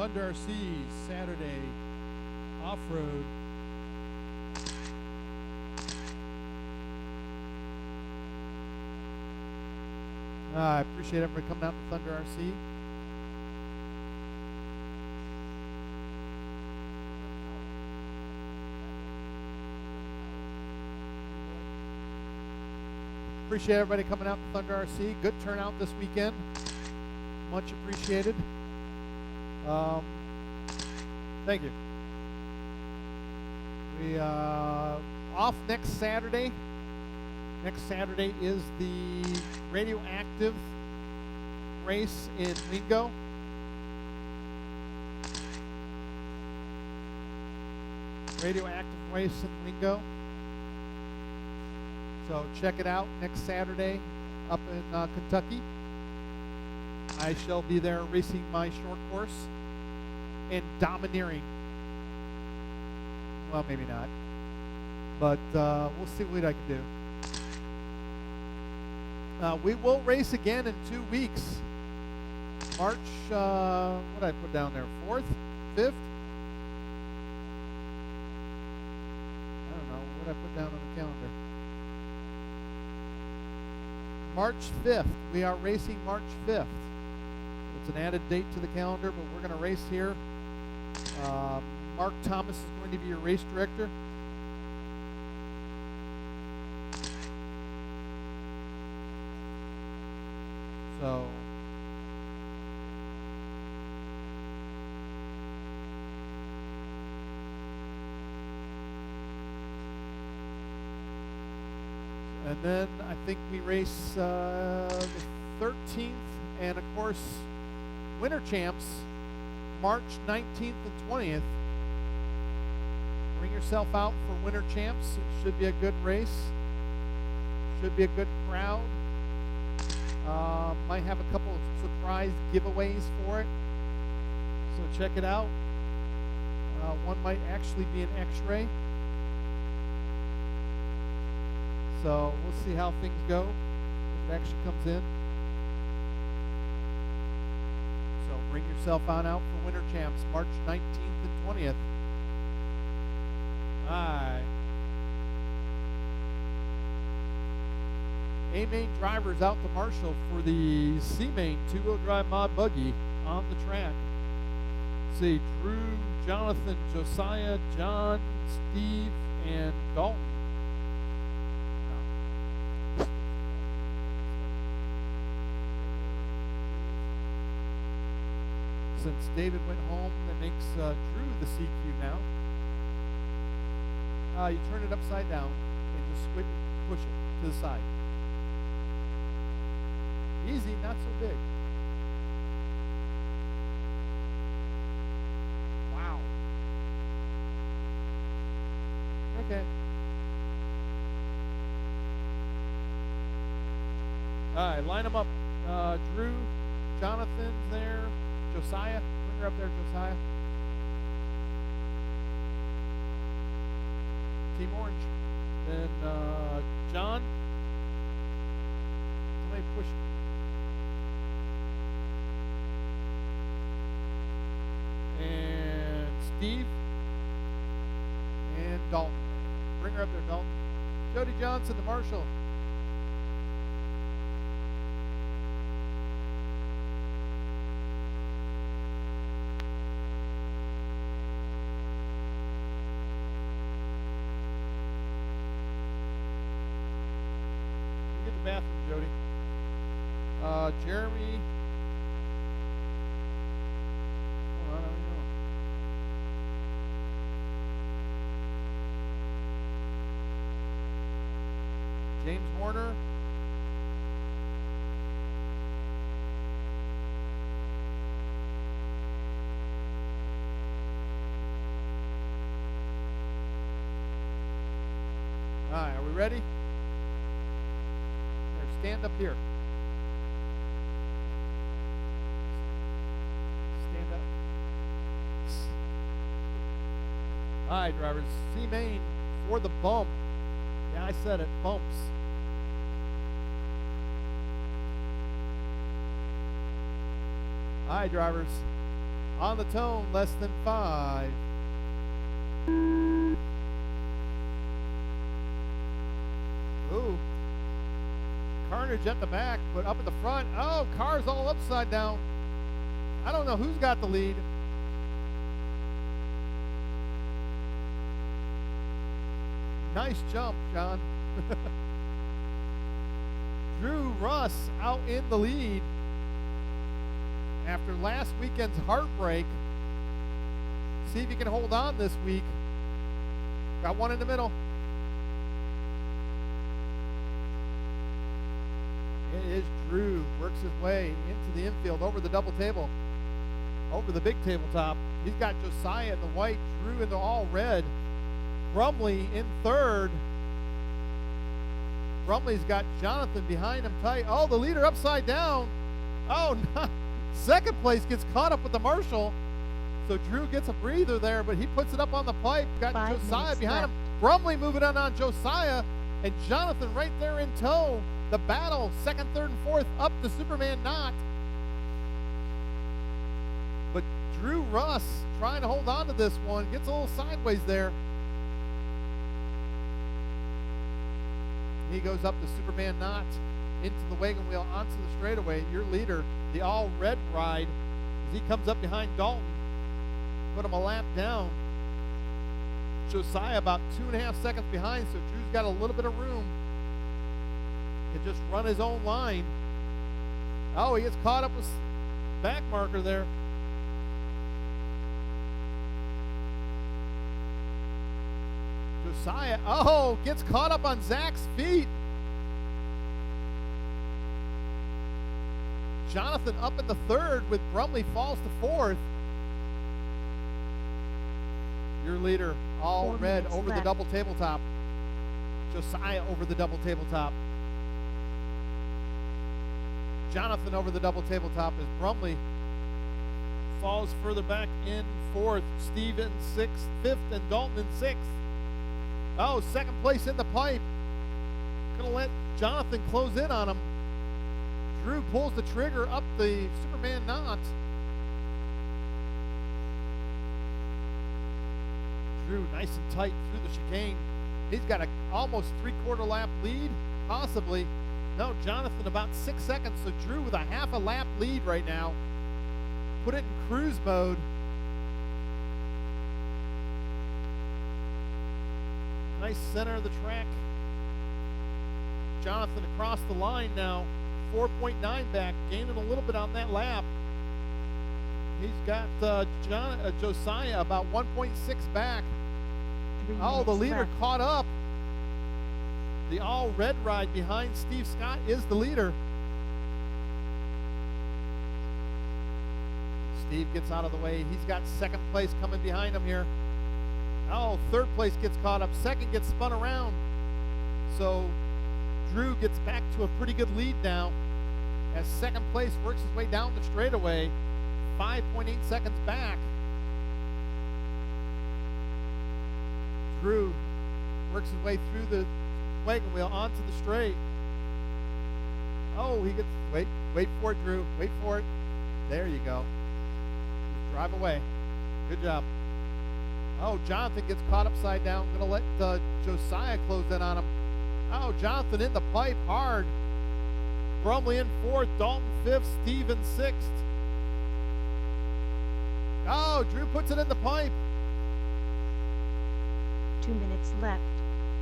Thunder RC, Saturday, Offroad. I appreciate everybody coming out to Thunder RC. Appreciate everybody coming out to Thunder RC. Good turnout this weekend. Much appreciated. Thank you. We off next Saturday. Next Saturday is the radioactive race in Wingo. Radioactive race in Wingo. So check it out next Saturday up in Kentucky. I shall be there racing my short course and domineering. Well, maybe not. But we'll see what I can do. We will race again in 2 weeks. March, what did I put down there? 4th? 5th? I don't know. What did I put down on the calendar? March 5th. We are racing March 5th. It's an added date to the calendar, but we're going to race here. Mark Thomas is going to be your race director. So and then I think we race the 13th, and of course Winter Champs March 19th and 20th. Bring yourself out for Winter Champs. It should be a good race. Should be a good crowd. Might have a couple of surprise giveaways for it, so check it out. One might actually be an X-ray, so we'll see how things go if it actually comes in. So bring yourself on out for Winter Champs March 19th and 20th. Alright. A-Main drivers out to Marshall for the C-Main two-wheel drive mod buggy on the track. Let's see, Drew, Jonathan, Josiah, John, Steve, and Dalton. Since David went home, that makes Drew the CQ now. You turn it upside down and just push it to the side. Easy, not so big. Wow. Okay. All right, line them up. Drew, Jonathan's there. Josiah, bring her up there, Josiah. Team Orange. Then John. Somebody push. And Steve. And Dalton. Bring her up there, Dalton. Jody Johnson, the Marshal. Bathroom, Jody. Jeremy. Hold on, I don't know. James Horner. All right, are we ready? Stand up here. Stand up. All right, drivers. C-Main for the bump. Yeah, I said it. Bumps. All right, drivers. On the tone, less than 5. Ooh. Carnage at the back, but up at the front. Oh, car's all upside down. I don't know who's got the lead. Nice jump, John. Drew Russ out in the lead after last weekend's heartbreak. See if he can hold on this week. Got one in the middle. It is Drew. Works his way into the infield, over the double table, over the big tabletop. He's got Josiah in the white, Drew in the all red. Brumley in third. Brumley's got Jonathan behind him tight. Oh, the leader upside down. Oh, no. Second place gets caught up with the Marshall. So Drew gets a breather there, but he puts it up on the pipe. Got Josiah behind him. Brumley moving on Josiah, and Jonathan right there in tow. The battle, second, third, and fourth, up to Superman Knott. But Drew Russ trying to hold on to this one. Gets a little sideways there. He goes up to Superman Knott, into the wagon wheel, onto the straightaway. Your leader, the all-red ride, as he comes up behind Dalton. Put him a lap down. Josiah about 2.5 seconds behind, so Drew's got a little bit of room. Can just run his own line. Oh, he gets caught up with back marker there. Josiah, oh, gets caught up on Zach's feet. Jonathan up in the third with Brumley falls to fourth. Your leader, all red over the double tabletop. Josiah over the double tabletop. Jonathan over the double tabletop as Brumley falls further back in fourth. Steve in fifth, and Dalton in sixth. Oh, second place in the pipe. Gonna let Jonathan close in on him. Drew pulls the trigger up the Superman Knott. Drew nice and tight through the chicane. He's got a almost 3/4 lap lead, possibly. No, Jonathan about 6 seconds, so Drew with a half a lap lead right now. Put it in cruise mode. Nice center of the track. Jonathan across the line now. 4.9 back, gaining a little bit on that lap. He's got Josiah about 1.6 back. Oh, the leader caught up. The all-red ride behind Steve Scott is the leader. Steve gets out of the way. He's got second place coming behind him here. Oh, third place gets caught up. Second gets spun around. So Drew gets back to a pretty good lead now as second place works his way down the straightaway. 5.8 seconds back. Drew works his way through the wagon wheel onto the straight. Oh, he gets, wait for it, Drew. Wait for it. There you go. Just drive away. Good job. Oh, Jonathan gets caught upside down. Going to let Josiah close in on him. Oh, Jonathan in the pipe hard. Brumley in fourth, Dalton fifth, Steve in sixth. Oh, Drew puts it in the pipe. 2 minutes left.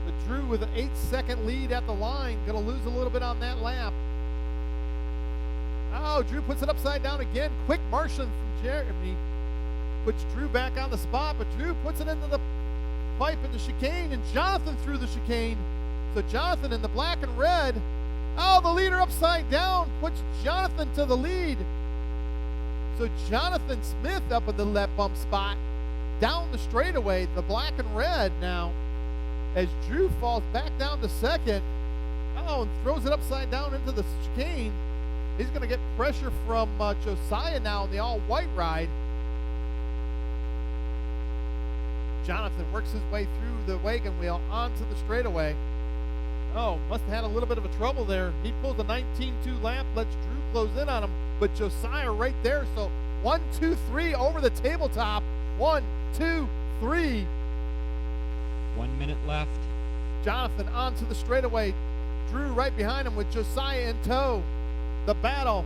But Drew with an 8-second lead at the line. Going to lose a little bit on that lap. Oh, Drew puts it upside down again. Quick Martian from Jeremy puts Drew back on the spot, but Drew puts it into the pipe in the chicane, and Jonathan through the chicane. So Jonathan in the black and red. Oh, the leader upside down puts Jonathan to the lead. So Jonathan Smith up in the left bump spot. Down the straightaway, the black and red now. As Drew falls back down to second. Oh, and throws it upside down into the chicane. He's going to get pressure from Josiah now in the all-white ride. Jonathan works his way through the wagon wheel onto the straightaway. Oh, must have had a little bit of a trouble there. He pulls a 19.2 lap, lets Drew close in on him, but Josiah right there, so 1, 2, 3 over the tabletop. 1, 2, 3. 1 minute left. Jonathan onto the straightaway. Drew right behind him with Josiah in tow. The battle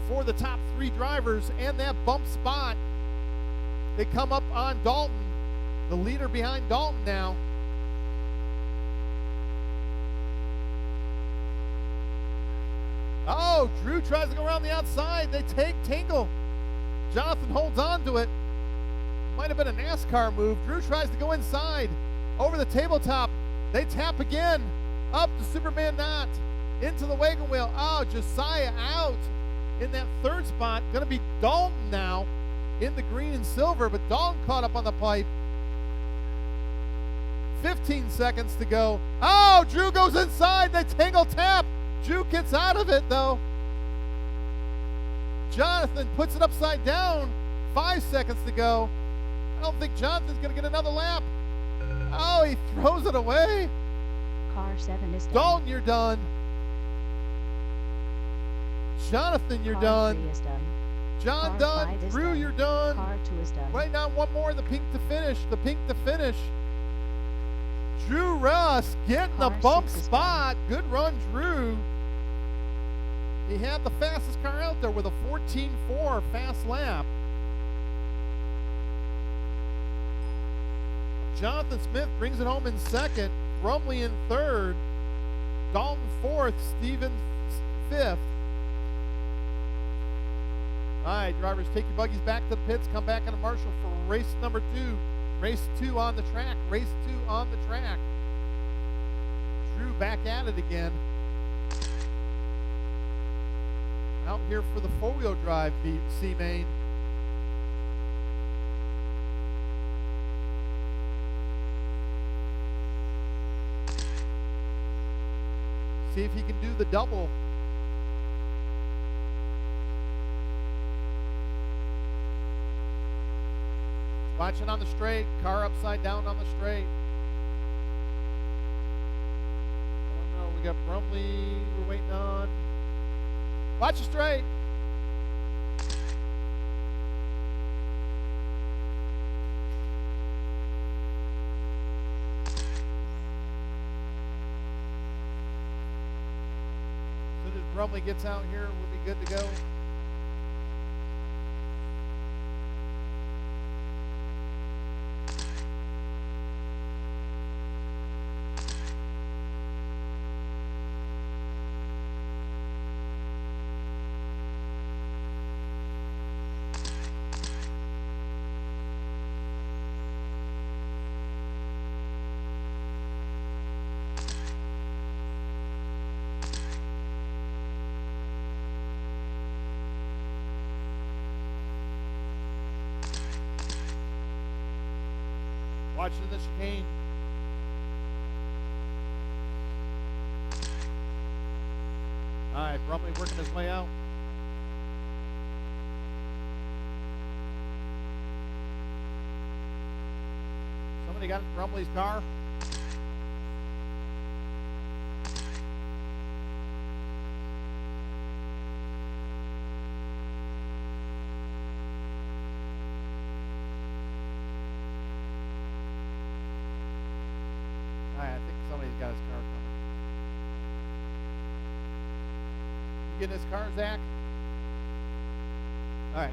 for the top 3 drivers and that bump spot. They come up on Dalton, the leader behind Dalton now. Oh, Drew tries to go around the outside. They tangle. Jonathan holds on to it. Might have been a NASCAR move. Drew tries to go inside. Over the tabletop. They tap again. Up to Superman Knott. Into the wagon wheel. Oh, Josiah out in that third spot. Going to be Dalton now in the green and silver, but Dalton caught up on the pipe. 15 seconds to go. Oh, Drew goes inside. They tangle tap. Drew gets out of it, though. Jonathan puts it upside down. 5 seconds to go. I don't think Jonathan's going to get another lap. Oh, he throws it away. Car 7 is done. Dalton, you're done. Jonathan, you're Car done. 3 is done. John Car done. 5 is Drew, done. you're done. Car 2 is done. Right now, one more. The pink to finish. The pink to finish. Drew Russ getting the Car bump 6 is spot. Good run, Drew. He had the fastest car out there with a 14.4 fast lap. Jonathan Smith brings it home in second. Brumley in third. Dalton fourth. Steven fifth. All right, drivers, take your buggies back to the pits. Come back into Marshall for race number 2. Race 2 on the track. Race 2 on the track. Drew back at it again. Out here for the four-wheel drive C-Main. See if he can do the double. Watching on the straight. Car upside down on the straight. I don't know. We got Brumley we're waiting on. Watch the straight. As soon as Brumley gets out here, we'll be good to go. Watching the chicane. All right, Brumley working his way out. Somebody got in Brumley's car. I think somebody's got his car coming. You getting his car, Zach? All right.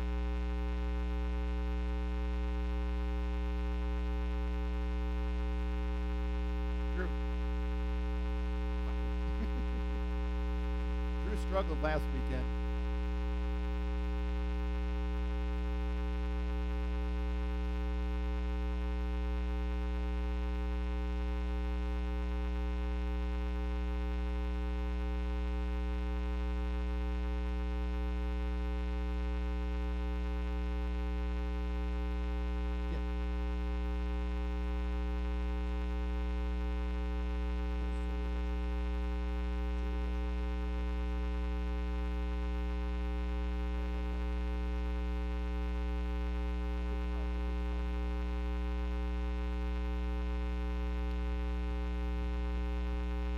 Drew. Drew struggled last weekend.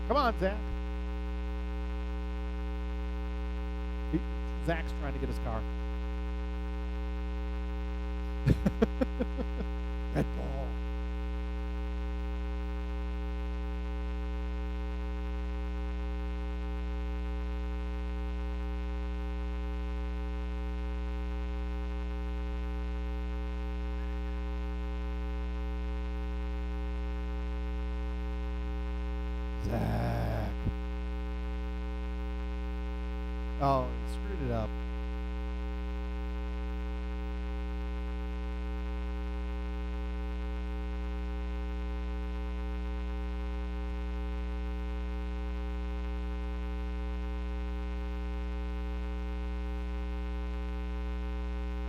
Come on, Zach. Zach's trying to get his car. Red Bull. Zach. Oh, he screwed it up.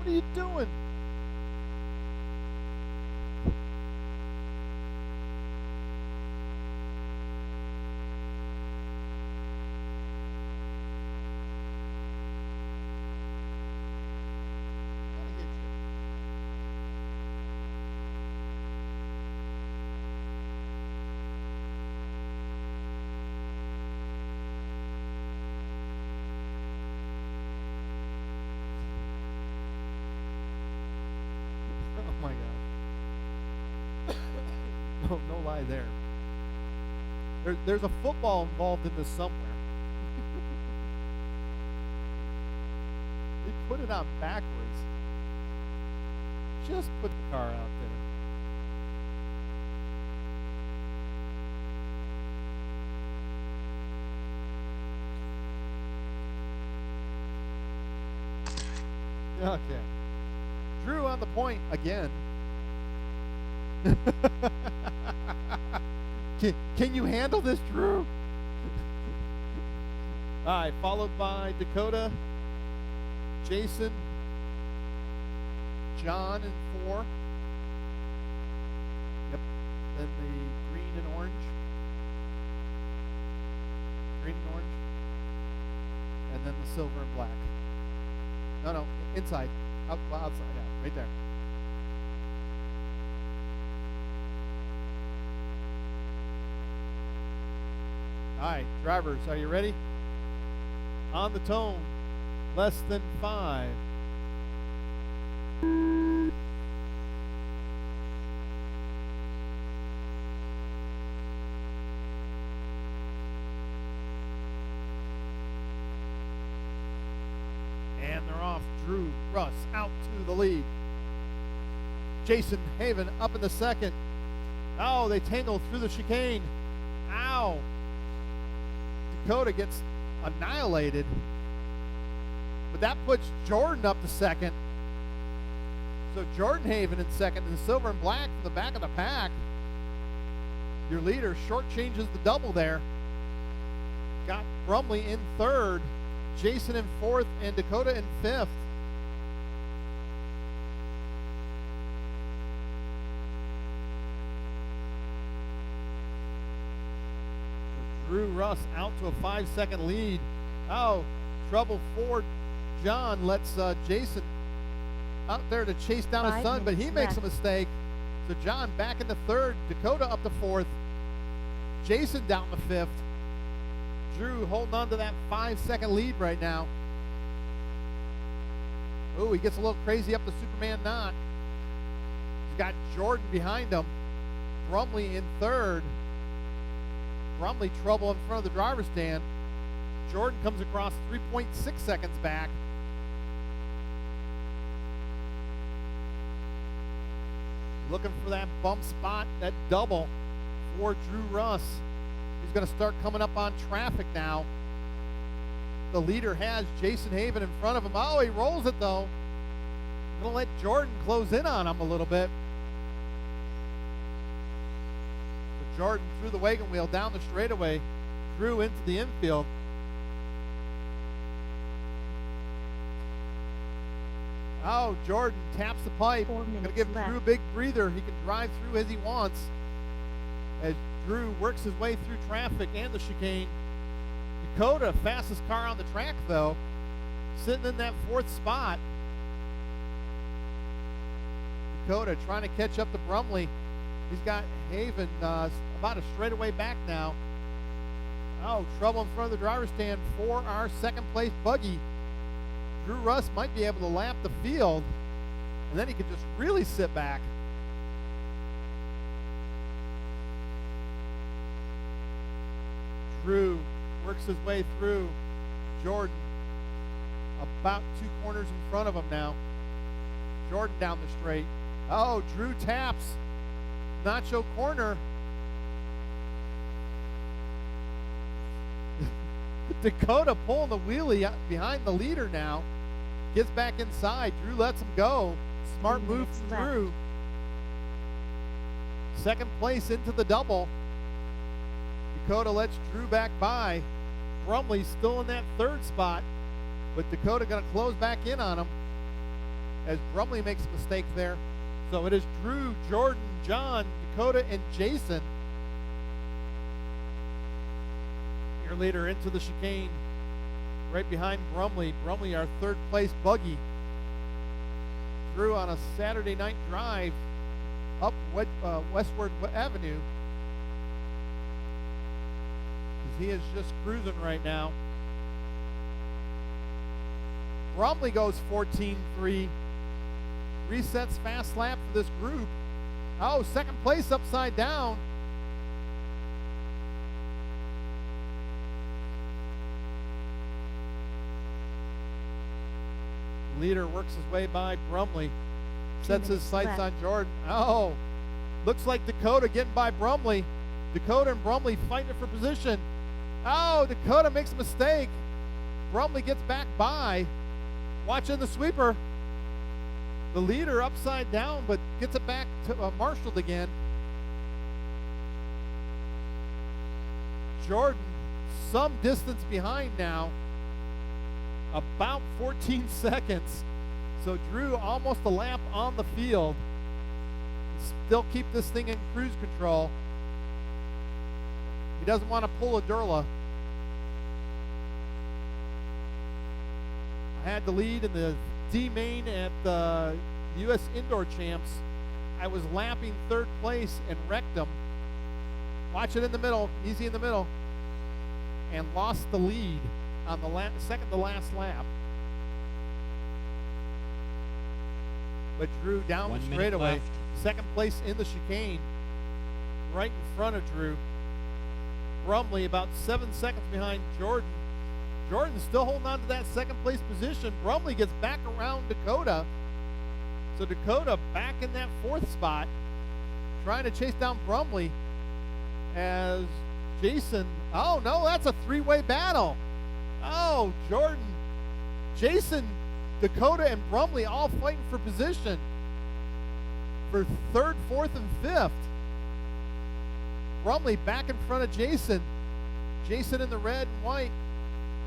What are you doing? Oh my God. No lie there. There's a football involved in this somewhere. They put it on backwards. Just put the car out there. Okay. Drew on the point again. Can you handle this, Drew? All right, followed by Dakota, Jason, John in 4. Yep. Then the green and orange. Green and orange. And then the silver and black. No, inside. Outside, yeah, right there. All right, drivers, are you ready? On the tone, less than 5. And they're off. Drew Russ out to the lead. Jason Haven up in the second. Oh, they tangle through the chicane. Ow. Dakota gets annihilated. But that puts Jordan up to second. So Jordan Haven in second, and silver and black from the back of the pack. Your leader shortchanges the double there. Got Brumley in third, Jason in fourth, and Dakota in fifth. Drew Russ out to a 5-second lead. Oh, trouble for John. Lets Jason out there to chase down his son, but he makes a mistake. So John back into third. Dakota up to fourth. Jason down to fifth. Drew holding on to that 5-second lead right now. Oh, he gets a little crazy up the Superman knot. He's got Jordan behind him. Brumley in third. Brumley trouble in front of the driver's stand. Jordan comes across 3.6 seconds back. Looking for that bump spot, that double for Drew Russ. He's going to start coming up on traffic now. The leader has Jason Haven in front of him. Oh, he rolls it though. Going to let Jordan close in on him a little bit. Jordan threw the wagon wheel down the straightaway, Drew into the infield. Oh, Jordan taps the pipe. Going to give Drew a big breather. He can drive through as he wants. As Drew works his way through traffic and the chicane. Dakota, fastest car on the track though, sitting in that fourth spot. Dakota trying to catch up to Brumley. He's got Haven about a straightaway back now. Oh, trouble in front of the driver's stand for our second place buggy. Drew Russ might be able to lap the field And then he could just really sit back. Drew works his way through Jordan. About 2 corners in front of him now. Jordan down the straight. Oh, Drew taps. Nacho corner. Dakota pulling the wheelie behind the leader now. Gets back inside. Drew lets him go. Smart move from Drew. Second place into the double. Dakota lets Drew back by. Brumley's still in that third spot, but Dakota going to close back in on him as Brumley makes a mistake there. So it is Drew, Jordan, John, Dakota, and Jason. Your leader into the chicane, right behind Brumley. Brumley, our third place buggy. Drew on a Saturday night drive up Westward Avenue. He is just cruising right now. Brumley goes 14-3. Resets fast lap for this group. Oh, second place upside down. Leader works his way by Brumley. Sets his sights on Jordan. Oh, looks like Dakota getting by Brumley. Dakota and Brumley fighting for position. Oh, Dakota makes a mistake. Brumley gets back by. Watching the sweeper. The leader upside down, but gets it back to marshaled again. Jordan, some distance behind now. About 14 seconds. So Drew almost a lap on the field. Still keep this thing in cruise control. He doesn't want to pull a Durla. I had the lead in the D main at the U.S. Indoor Champs. I was lapping third place and wrecked him. Watch it in the middle, easy in the middle, and lost the lead on the second to last lap. But Drew down the straightaway. Second place in the chicane. Right in front of Drew. Brumley about 7 seconds behind Jordan. Jordan's still holding on to that second place position. Brumley gets back around Dakota. So Dakota back in that fourth spot, trying to chase down Brumley as Jason, oh no, that's a three-way battle. Oh, Jordan, Jason, Dakota, and Brumley all fighting for position for third, fourth, and fifth. Brumley back in front of Jason. Jason in the red and white.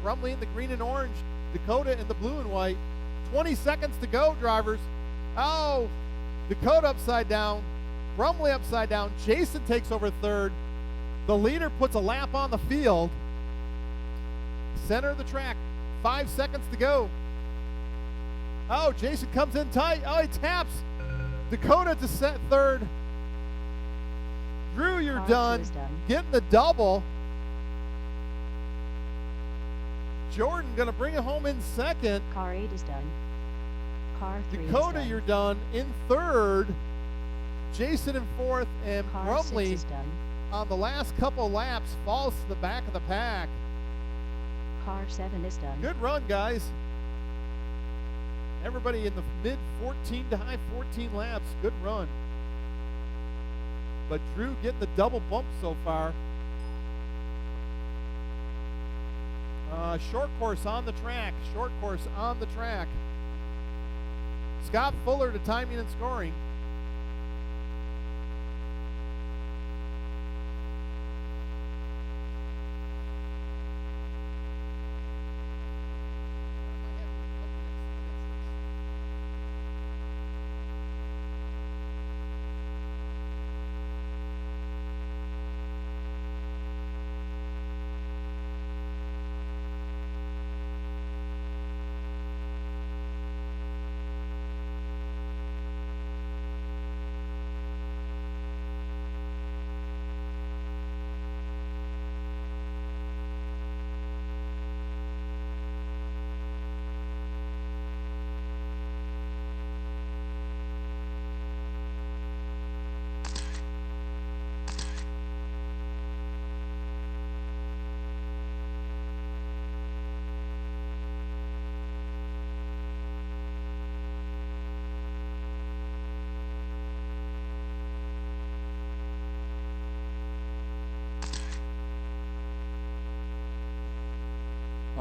Brumley in the green and orange. Dakota in the blue and white. 20 seconds to go, drivers. Oh, Dakota upside down. Brumley upside down. Jason takes over third. The leader puts a lap on the field. Center of the track. 5 seconds to go. Oh, Jason comes in tight. Oh, he taps. Dakota to set third. Drew, you're done. Getting the double. Jordan going to bring it home in second. Car 8 is done. Car 3 Dakota, is done. you're done in third. Jason in fourth, and Car Brumley 6 is done. on the last couple laps falls to the back of the pack. Car 7 is done. Good run, guys. Everybody in the mid 14 to high 14 laps. Good run. But Drew getting the double bump so far. Short course on the track. Short course on the track. Scott Fuller to timing and scoring.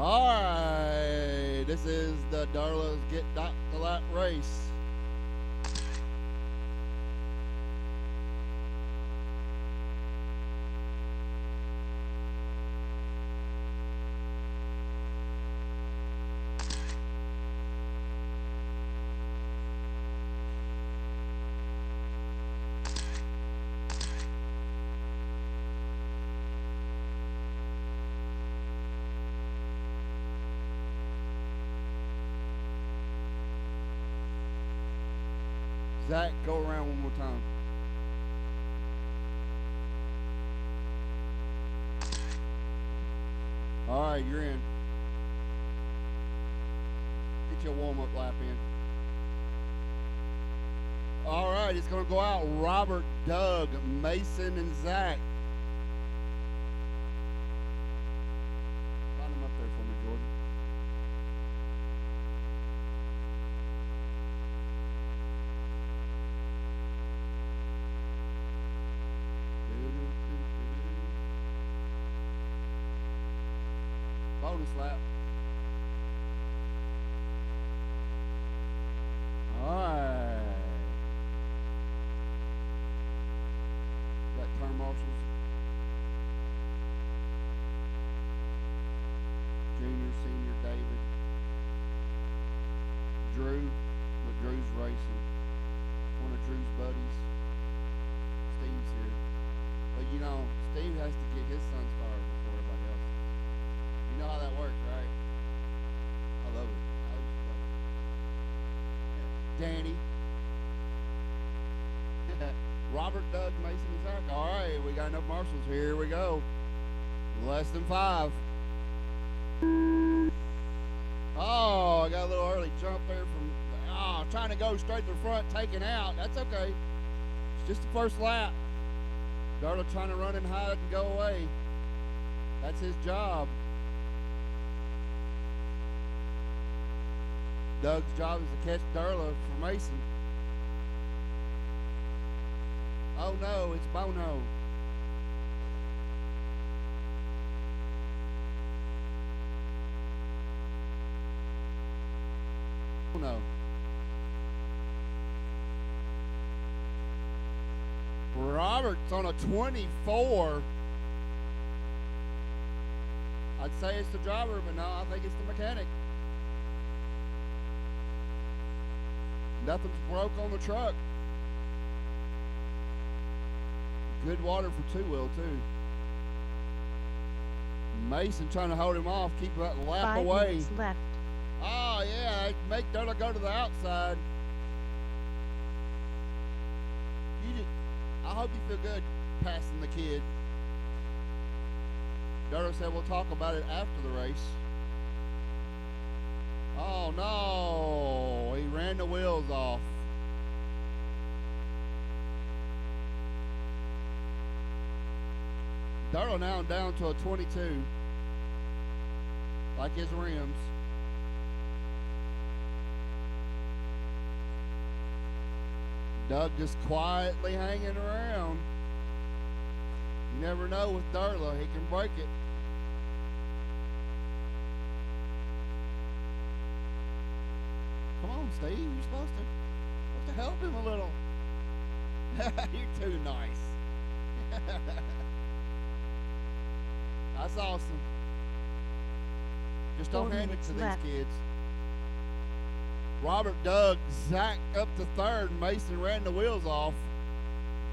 All right, this is the Darla's Get Dot the Lap race. Zach, go around one more time. All right, you're in. Get your warm-up lap in. All right, it's going to go out Robert, Doug, Mason, and Zach. Line them up there for me, Jordan. Bonus lap. All right. Got turn marshals. Junior, senior, David. Drew, but Drew's racing. One of Drew's buddies. Steve's here. But you know, Steve has to get his son started before everybody else. You know how that works, right? I love it. I used to love it. Yeah. Danny. Robert, Doug, Mason, and Zach. All right, we got enough marshals. Here we go. Less than 5. Oh, I got a little early jump there from, trying to go straight to the front, taken out. That's okay. It's just the first lap. Darla trying to run and hide and go away. That's his job. Doug's job is to catch Darla for Mason. Oh no, it's Bono. Bono. Robert's on a 24. I'd say it's the driver, but no, I think it's the mechanic. Nothing's broke on the truck. Good water for two-wheel, too. Mason trying to hold him off, keep that lap 5 away. minutes left. Oh, yeah, make Darla go to the outside. I hope you feel good passing the kid. Darla said we'll talk about it after the race. Oh, no. He ran the wheels off. Darla now down to a 22. Like his rims. Doug just quietly hanging around. You never know with Darla. He can break it. Come on, Steve. You're supposed to help him a little. You're too nice. That's awesome. Just don't 4 hand it minutes to left. these kids. Robert, Doug, Zach up to third. Mason ran the wheels off.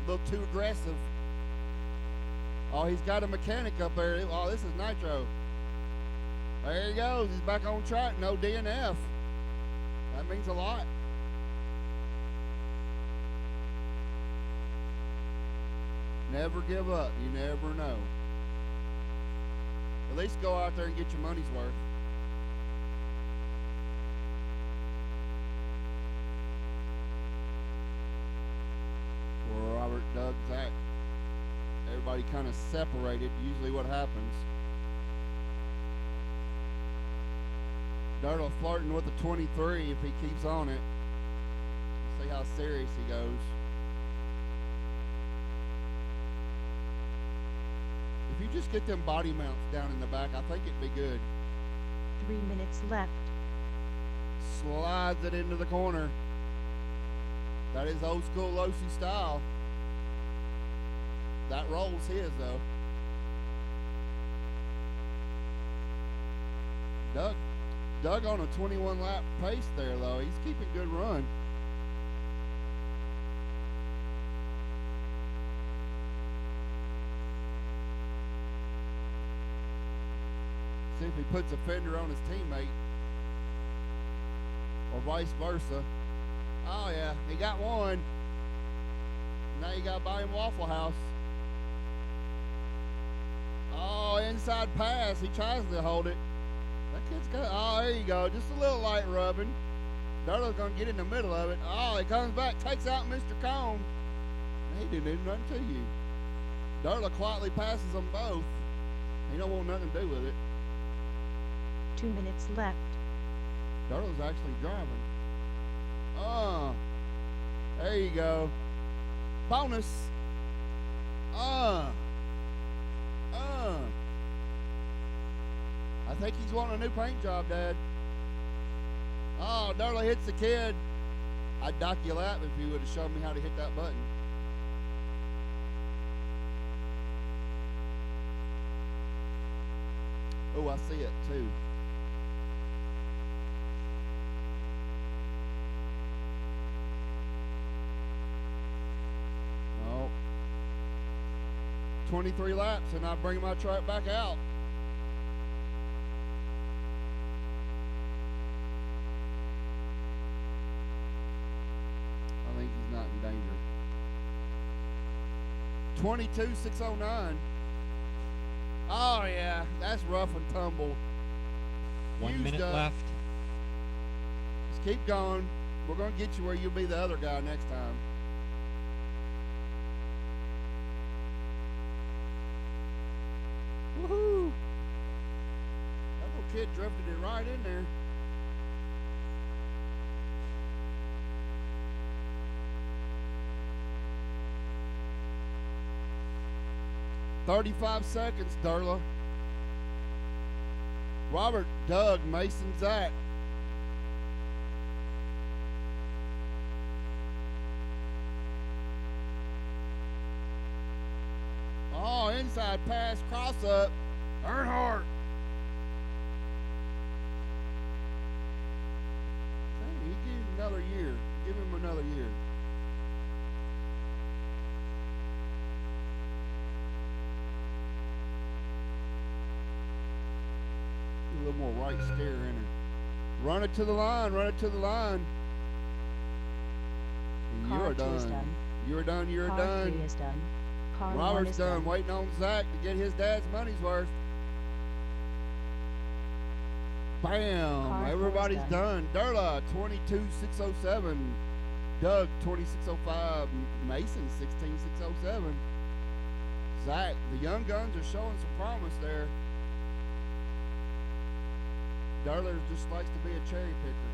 A little too aggressive. Oh, he's got a mechanic up there. Oh, this is Nitro. There he goes. He's back on track. No DNF. That means a lot. Never give up. You never know. At least go out there and get your money's worth. Robert, Doug, Zach. Everybody kind of separated. Usually what happens. Darla flirting with the 23 if he keeps on it. See how serious he goes. If you just get them body mounts down in the back, I think it'd be good. 3 minutes left. Slides it into the corner. That is old school Losi style. That roll's his, though. Doug on a 21 lap pace there, though. He's keeping good run. See if he puts a fender on his teammate, or vice versa. Oh yeah, he got one. Now you got to buy him Waffle House. Oh, inside pass. He tries to hold it. That kid's got. Oh, there you go. Just a little light rubbing. Darla's gonna get in the middle of it. Oh, he comes back, takes out Mr. Cone. He didn't do nothing to you. Darla quietly passes them both. He don't want nothing to do with it. 2 minutes left. Darla's actually driving. There you go. Bonus. I think he's wanting a new paint job, Dad. Oh, Darla hits the kid. I'd dock you a lap if you would have shown me how to hit that button. Oh, I see it too. Oh. 23 laps and I bring my truck back out. I think he's not in danger. 22,609. Oh yeah, that's rough and tumble. 1 minute left. Just keep going. We're going to get you where you'll be the other guy next time. Woohoo! That little kid drifted it right in there. "35 seconds, Darla." Robert, Doug, Mason, Zach. Oh, inside pass, cross up. Earnhardt. Hey, he give him another year. Give him another year. A little more right steer in her. Run it to the line. Run it to the line. And Car you're 2 is done. done. You're done. You're Car done. 3 is done. Car 1 Robert's is done. Waiting on Zach to get his dad's money's worth. Bam. Car 4 is Everybody's done. done. Darla, 22,607. Doug, 26,05. Mason, 16,607. Zach, the young guns are showing some promise there. Darla just likes to be a cherry picker.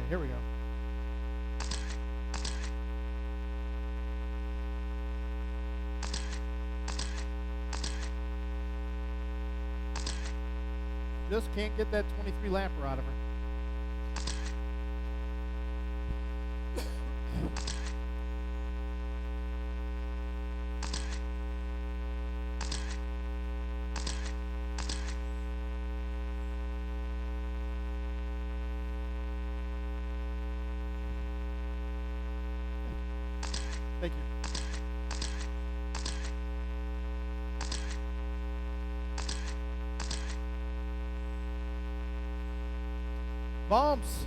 Here we go. Just can't get that 23 lapper out of her. Thank you. Bumps.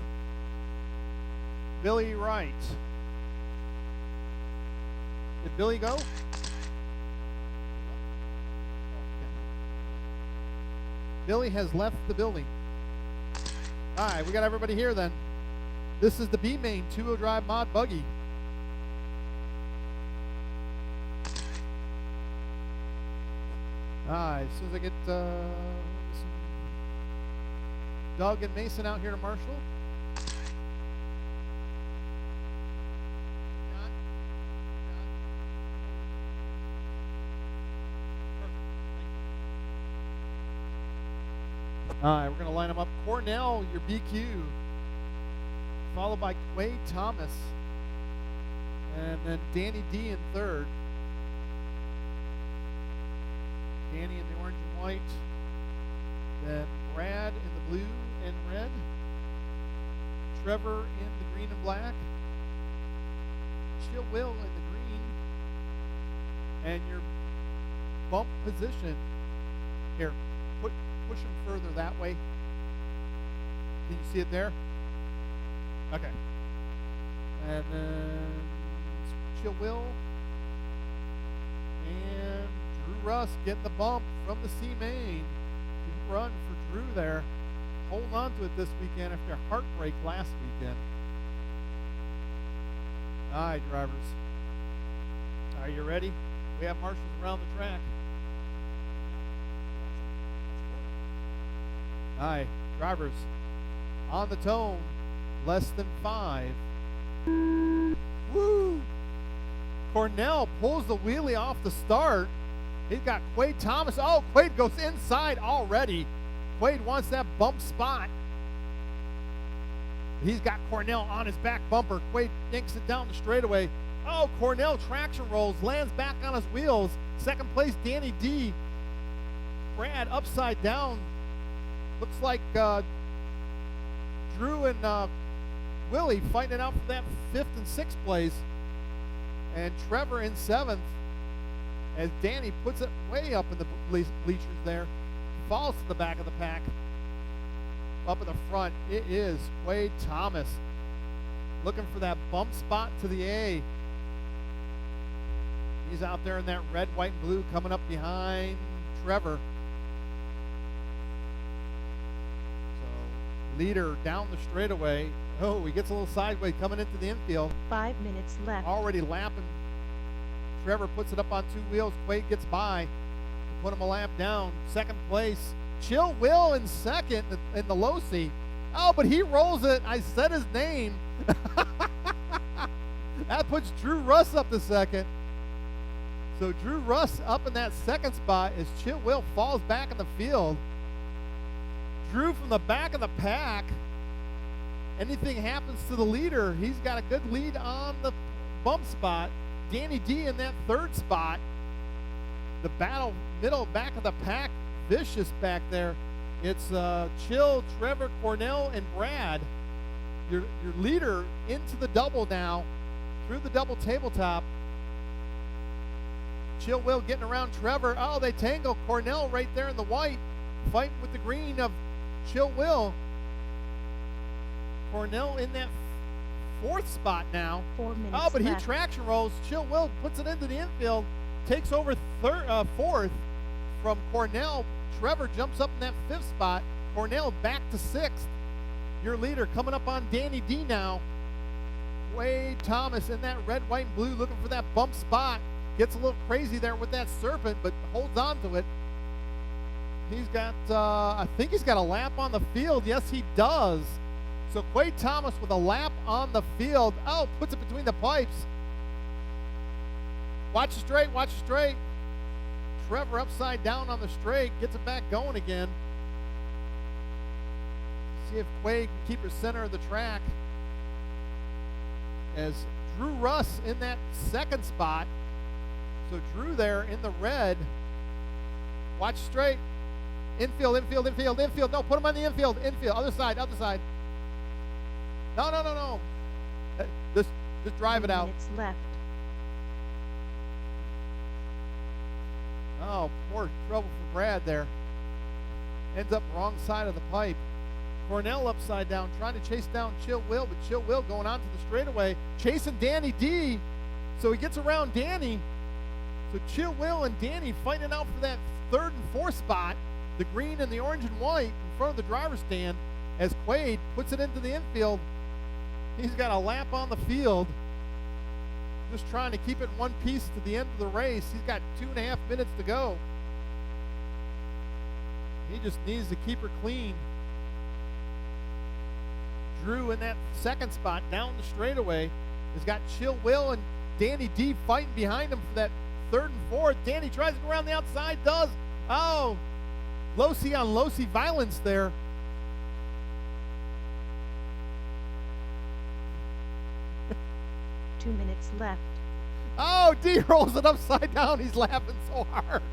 Billy Wright. Did Billy go? Billy has left the building. All right, we got everybody here then. This is the B-Main two-wheel drive mod buggy. All right, as soon as I get Doug and Mason out here to Marshall. All right, we're going to line them up. Cornell, your BQ, followed by Quade Thomas, and then Danny D in third. Danny in the orange and white, then Brad in the blue and red, Trevor in the green and black, Chill Will in the green, and your bump position here. Push them further that way. Can you see it there? Okay. And then Chill Will and Drew Russ getting the bump from the C-Main. Good run for Drew there. Holding on to it this weekend after heartbreak last weekend. All right, drivers. Are you ready? We have marshals around the track. All right, drivers, on the tone, less than 5. Woo! Cornell pulls the wheelie off the start. He's got Quade Thomas. Oh, Quade goes inside already. Quade wants that bump spot. He's got Cornell on his back bumper. Quade yanks it down the straightaway. Oh, Cornell traction rolls, lands back on his wheels. Second place, Danny D. Brad upside down. Looks like Drew and Willie fighting it out for that 5th and 6th place. And Trevor in 7th as Danny puts it way up in the bleachers there. Falls to the back of the pack. Up in the front, it is Quade Thomas. Looking for that bump spot to the A. He's out there in that red, white, and blue coming up behind Trevor. Leader down the straightaway. Oh, he gets a little sideways coming into the infield. 5 minutes left. Already lapping. Trevor puts it up on 2 wheels. Quade gets by. Put him a lap down. Second place. Chill Will in second in the low seat. Oh, but he rolls it. I said his name. That puts Drew Russ up to second. So Drew Russ up in that second spot as Chill Will falls back in the field. Drew from the back of the pack. Anything happens to the leader, he's got a good lead on the bump spot. Danny D in that third spot. The battle middle back of the pack, vicious back there. It's Chill, Trevor, Cornell, and Brad. Your leader into the double now, through the double tabletop. Chill Will getting around Trevor. Oh, they tangle. Cornell right there in the white, fighting with the green of Chill Will. Cornell in that 4th spot now. 4 minutes Oh, but left. he traction rolls. Chill Will puts it into the infield, takes over 4th from Cornell. Trevor jumps up in that 5th spot. Cornell back to 6th. Your leader coming up on Danny D now. Quade Thomas in that red, white, and blue looking for that bump spot. Gets a little crazy there with that serpent, but holds on to it. He's got, I think he's got a lap on the field. Yes, he does. So Quade Thomas with a lap on the field. Oh, puts it between the pipes. Watch it straight, watch it straight. Trevor upside down on the straight, gets it back going again. See if Quade can keep her center of the track. As Drew Russ in that 2nd spot. So Drew there in the red. Watch straight. Infield, infield, infield, infield. No, put him on the infield. Infield. Other side, other side. No. Just drive it out. 3 minutes left. Oh, poor trouble for Brad there. Ends up wrong side of the pipe. Cornell upside down, trying to chase down Chill Will, but Chill Will going onto the straightaway, chasing Danny D. So he gets around Danny. So Chill Will and Danny fighting out for that 3rd and 4th spot. The green and the orange and white in front of the driver's stand as Quaid puts it into the infield. He's got a lap on the field, just trying to keep it in one piece to the end of the race. He's got 2.5 minutes to go. He just needs to keep her clean. Drew in that second spot down the straightaway has got Chill Will and Danny D fighting behind him for that third and fourth. Danny tries to go around the outside, does. Oh, low-C on low-C violence there. Two minutes left. Oh, D rolls it upside down. He's laughing so hard.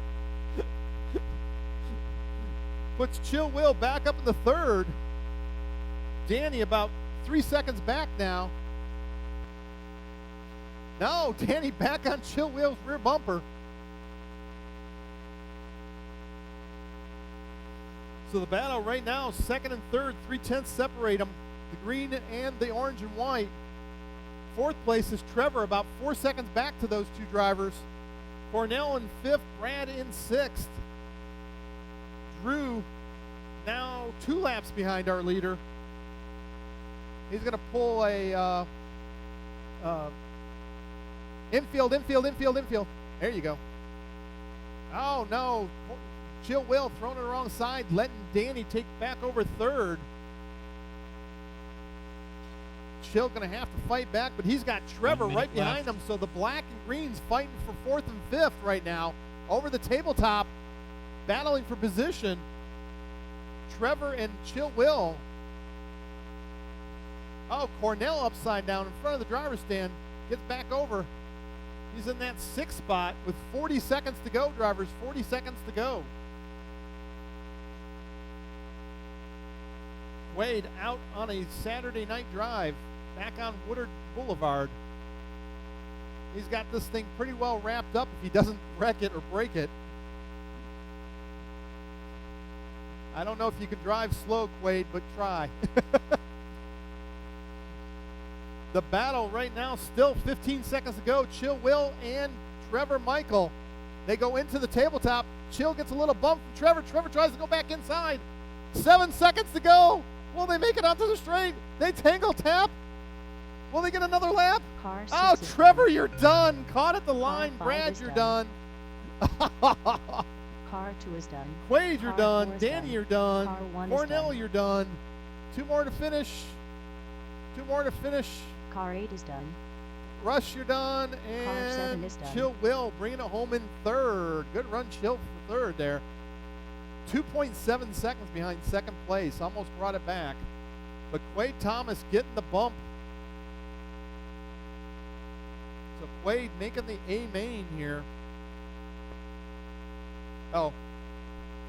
Puts Chill Will back up in the third. Danny about 3 seconds back now. No, Danny back on Chill Will's rear bumper. So the battle right now, second and third, 3/10 separate them. The green and the orange and white. Fourth place is Trevor, about 4 seconds back to those two drivers. Cornell in fifth, Brad in sixth. Drew now 2 laps behind our leader. He's going to pull a infield. There you go. Oh, no. Chill Will throwing it the wrong side, letting Danny take back over third. Chill going to have to fight back, but he's got Trevor right behind him, so the black and green's fighting for fourth and fifth right now. Over the tabletop, battling for position. Trevor and Chill Will. Oh, Cornell upside down in front of the driver's stand. Gets back over. He's in that sixth spot with 40 seconds to go, drivers. 40 seconds to go. Quaid out on a Saturday night drive back on Woodard Boulevard. He's got this thing pretty well wrapped up if he doesn't wreck it or break it. I don't know if you can drive slow, Quaid, but try. The battle right now, still 15 seconds to go. Chill Will and Trevor Michael. They go into the tabletop. Chill gets a little bump from Trevor. Trevor tries to go back inside. 7 seconds to go. Will they make it onto the straight? They tangle tap. Will they get another lap? Car Oh, six is Trevor, done. you're done. Caught at the line. five Brad, is you're done. done. Car 2 is done. Quaid, you're Car done. 4 is Danny, done. you're done. Car 1 is Cornell, done. you're done. 2 more to finish. 2 more to finish. Car 8 is done. Rush, you're done. Car 7 And is done. Chill Will bringing it home in third. Good run, Chill, for third there. 2.7 seconds behind second place. Almost brought it back. But Quaid Thomas getting the bump. So Quaid making the A main here. Oh,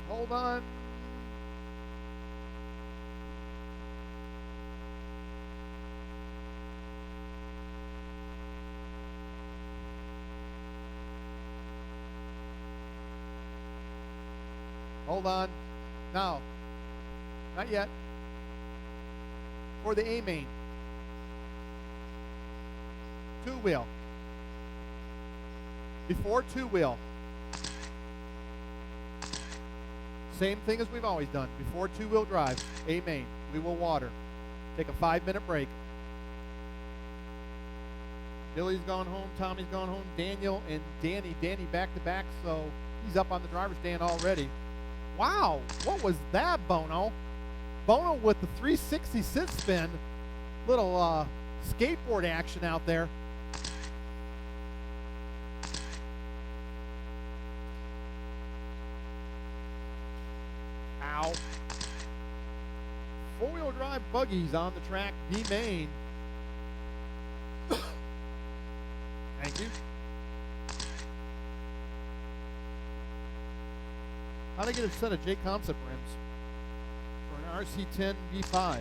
hold on. Hold on. No. Not yet. For the A main. 2-wheel. Before 2-wheel. Same thing as we've always done. Before 2-wheel drive, A main. We will water. Take a 5-minute break. Billy's gone home. Tommy's gone home. Daniel and Danny. Danny back to back, so he's up on the driver's stand already. Wow, what was that, Bono? Bono with the 360 sit spin. Little skateboard action out there. Ow. 4-wheel drive buggies on the track, B main. Thank you. How do I get a set of J Concept rims for an RC10 V5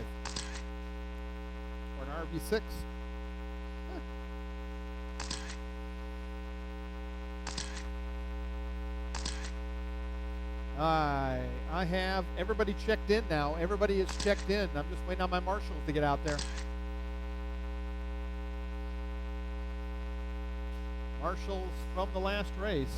or an RV6? I have everybody checked in now. Everybody is checked in. I'm just waiting on my marshals to get out there. Marshals from the last race.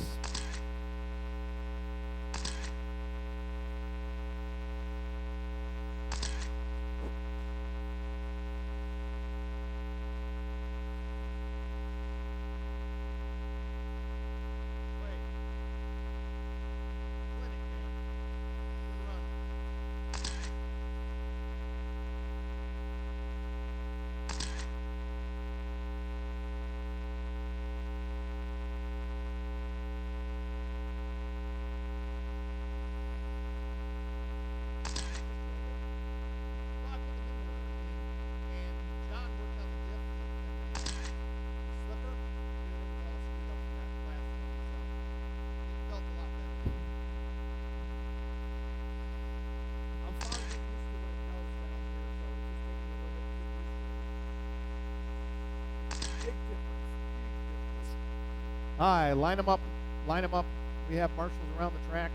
Hi, line them up. Line them up. We have marshals around the track.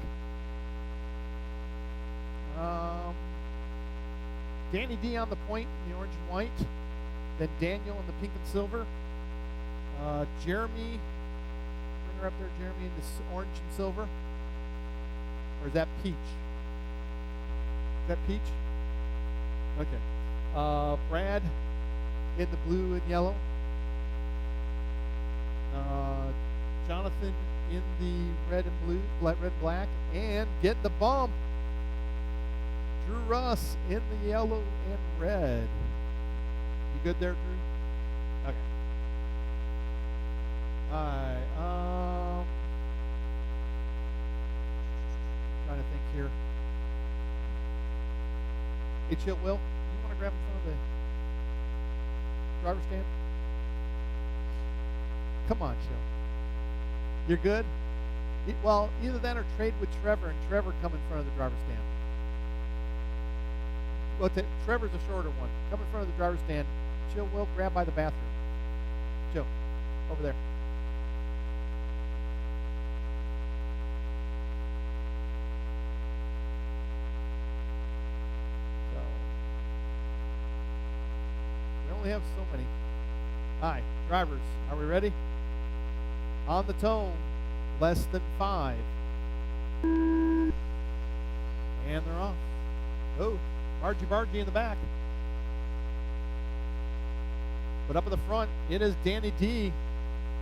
Danny D on the point in the orange and white. Then Daniel in the pink and silver. Jeremy, bring her up there, Jeremy, in this orange and silver. Or is that peach? Is that peach? Okay. Brad in the blue and yellow. Jonathan in the red and blue, red and black, and getting the bump. Drew Russ in the yellow and red. You good there, Drew? Okay. All right. Trying to think here. Hey, Chill, Will, you want to grab in front of the driver's stand? Come on, Chill. You're good? Well, either that or trade with Trevor, and Trevor come in front of the driver's stand. Well, Trevor's a shorter one. Come in front of the driver's stand. Chill, Will, grab by the bathroom. Chill. Over there. So, we only have so many. Hi, drivers, are we ready? On the tone, less than 5. And they're off. Oh, Bargy in the back. But up in the front, it is Danny D.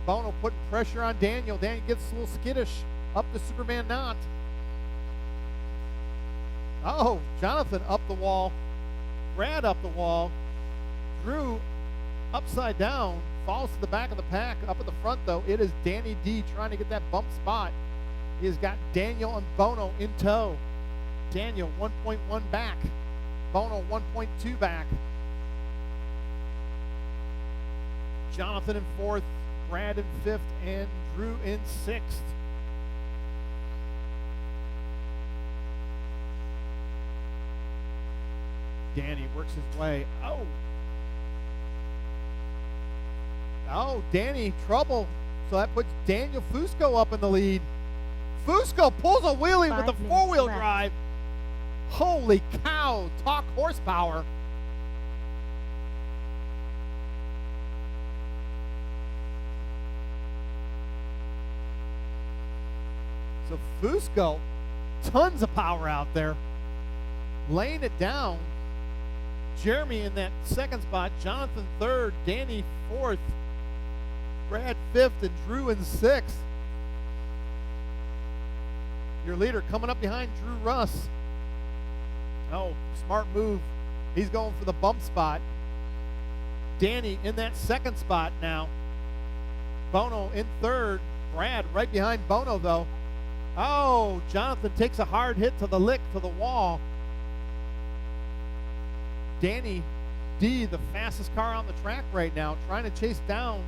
Bono putting pressure on Daniel. Daniel gets a little skittish up the Superman knot. Oh, Jonathan up the wall. Brad up the wall. Drew upside down. Falls to the back of the pack. Up at the front, though, it is Danny D trying to get that bump spot. He has got Daniel and Bono in tow. Daniel 1.1 back. Bono 1.2 back. Jonathan in 4th. Brad in 5th. And Drew in 6th. Danny works his way. Oh, Danny, trouble. So that puts Daniel Fusco up in the lead. Fusco pulls a wheelie with a 4-wheel drive. Holy cow, talk horsepower. So Fusco, tons of power out there. Laying it down. Jeremy in that 2nd spot. Jonathan 3rd. Danny 4th. Brad 5th and Drew in 6th. Your leader coming up behind Drew Russ. Oh, smart move. He's going for the bump spot. Danny in that 2nd spot now. Bono in 3rd. Brad right behind Bono, though. Oh, Jonathan takes a hard hit to the lick, to the wall. Danny D, the fastest car on the track right now, trying to chase down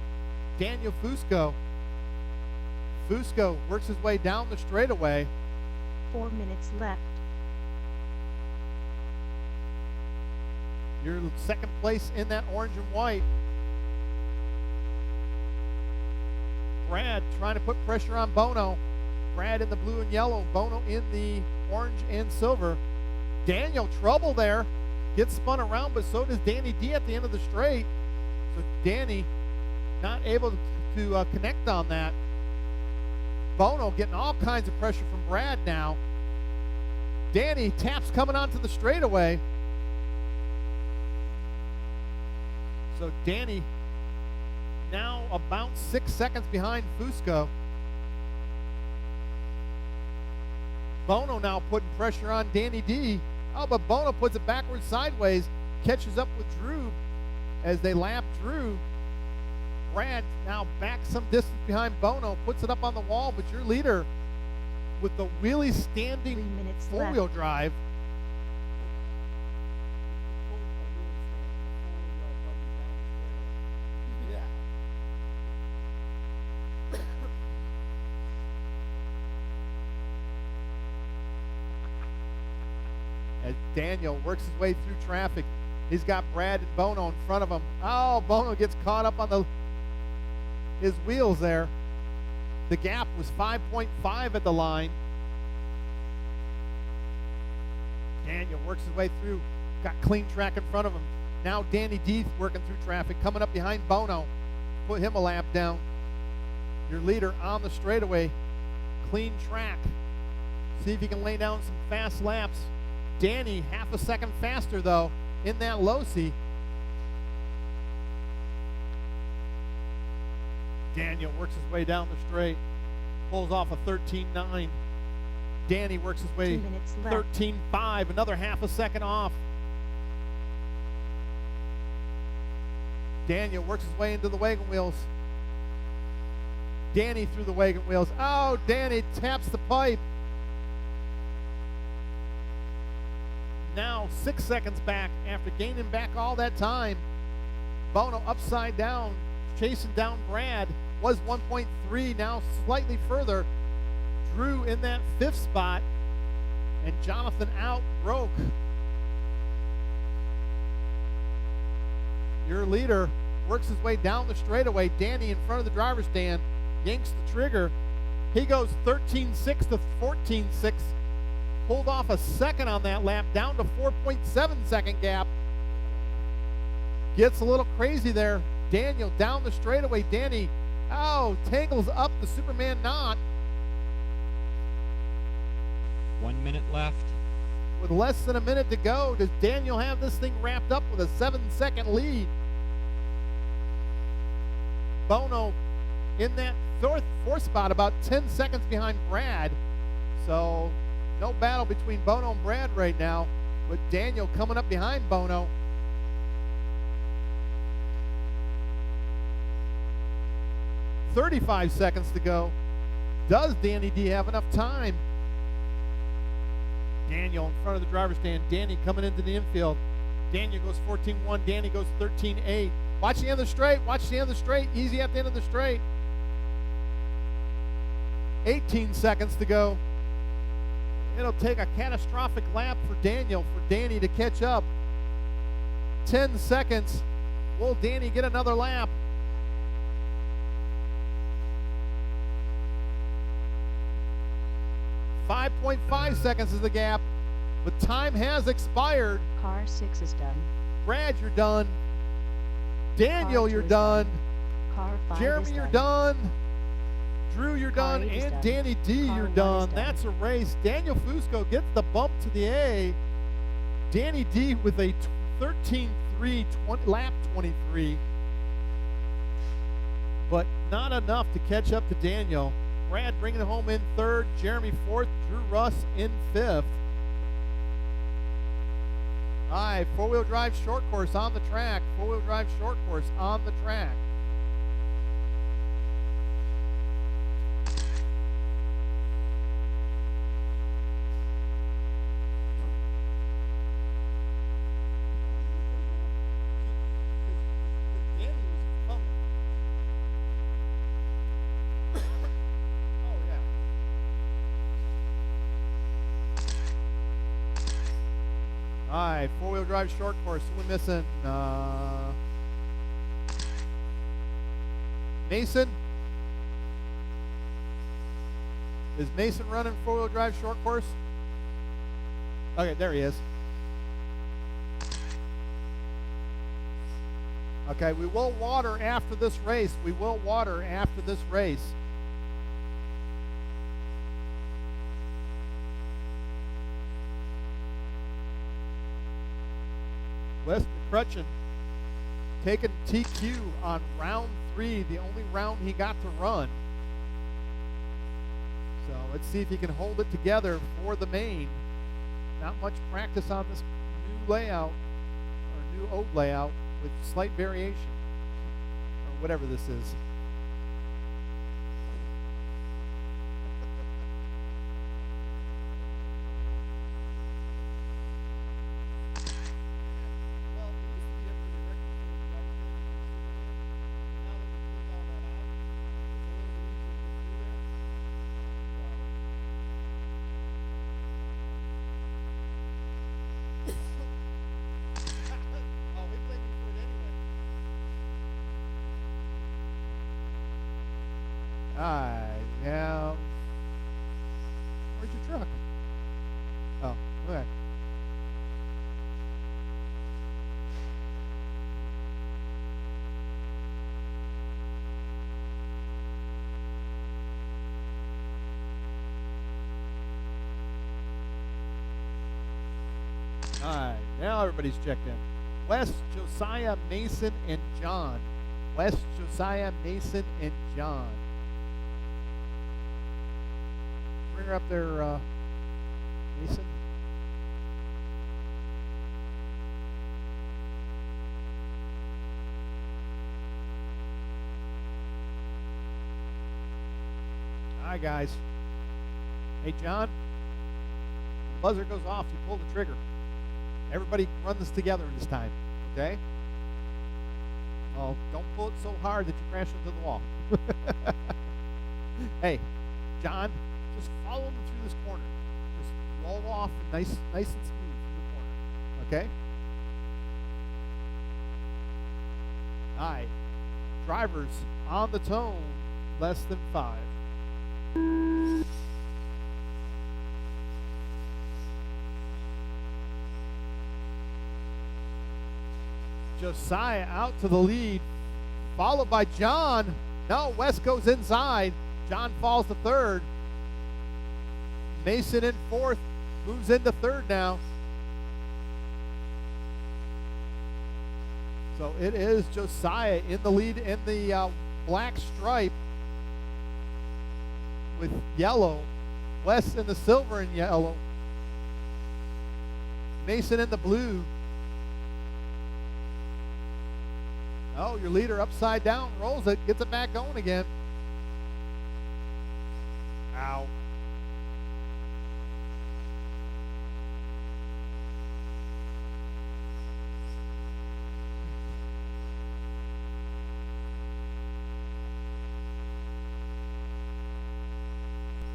Daniel Fusco. Fusco works his way down the straightaway. 4 minutes left. You're 2nd place in that orange and white. Brad trying to put pressure on Bono. Brad in the blue and yellow. Bono in the orange and silver. Daniel, trouble there. Gets spun around, but so does Danny D at the end of the straight. So Danny not able to connect on that. Bono getting all kinds of pressure from Brad now. Danny taps coming onto the straightaway. So Danny now about 6 seconds behind Fusco. Bono now putting pressure on Danny D. Oh, but Bono puts it backwards sideways, catches up with Drew as they lap Drew. Brad now back some distance behind Bono, puts it up on the wall, but your leader with the wheelie standing 3 minutes 4-wheel left. drive. As Daniel works his way through traffic, he's got Brad and Bono in front of him. Oh, Bono gets caught up on his wheels there. The gap was 5.5 at the line. Daniel works his way through. Got clean track in front of him. Now Danny Deeth working through traffic, coming up behind Bono. Put him a lap down. Your leader on the straightaway. Clean track. See if he can lay down some fast laps. Danny, half a second faster, though, in that Losi. Daniel works his way down the straight. Pulls off a 13.9. Danny works his way 2 minutes left. 13.5, another half a second off. Daniel works his way into the wagon wheels. Danny through the wagon wheels. Oh, Danny taps the pipe. Now 6 seconds back after gaining back all that time. Bono upside down, chasing down Brad. Was 1.3, now slightly further. Drew in that 5th spot, and Jonathan out broke. Your leader works his way down the straightaway. Danny in front of the driver's stand, yanks the trigger. He goes 13.6 to 14.6. Pulled off a second on that lap, down to 4.7 second gap. Gets a little crazy there. Daniel down the straightaway. Danny, tangles up the Superman knot. 1 minute left. With less than a minute to go, does Daniel have this thing wrapped up with a 7-second lead? Bono in that fourth spot, about 10 seconds behind Brad. So no battle between Bono and Brad right now, but Daniel coming up behind Bono. "35 seconds to go. Does Danny D have enough time?" Daniel in front of the driver's stand. Danny coming into the infield. Daniel goes 14.1. Danny goes 13.8. Watch the end of the straight. Watch the end of the straight. Easy at the end of the straight. 18 seconds to go. It'll take a catastrophic lap for Daniel, for Danny to catch up. 10 seconds. Will Danny get another lap? .5 seconds is the gap, but time has expired. Car 6 is done. Brad, you're done. Daniel, Car 2 you're is done. Car 5 Jeremy, is you're done. Drew, you're Car done. 8 is And done. Danny D, Car you're 1 is done. done. That's a race. Daniel Fusco gets the bump to the A. Danny D with a 13.3, lap 23. But not enough to catch up to Daniel. Brad bringing it home in 3rd, Jeremy 4th, Drew Russ in 5th. All right, four-wheel drive short course on the track. Four-wheel drive short course on the track. All right, four-wheel drive short course. Only missing Mason. Is Mason running four-wheel drive short course? Okay, there he is. Okay, we will water after this race. We will water after this race. Wes McCutcheon taking TQ on round 3, the only round he got to run. So let's see if he can hold it together for the main. Not much practice on this new layout, or new old layout, with slight variation, or whatever this is. All right, Yeah. Where's your truck? Oh, okay. All right, now everybody's checked in. Wes, Josiah, Mason, and John. Wes, Josiah, Mason, and John. Bring her up there, Mason. All right, guys. Hey, John. When the buzzer goes off, you pull the trigger. Everybody run this together this time, okay? Oh, don't pull it so hard that you crash into the wall. Hey, John, just follow them through this corner. Just roll off nice and smooth through the corner, okay? All right, drivers on the tone, less than 5. Josiah out to the lead, followed by John. No, Wes goes inside. John falls to third. Mason in fourth, moves into third now. So it is Josiah in the lead in the black stripe with yellow. Wes in the silver and yellow. Mason in the blue. Oh, your leader upside down, rolls it, gets it back going again. Ow.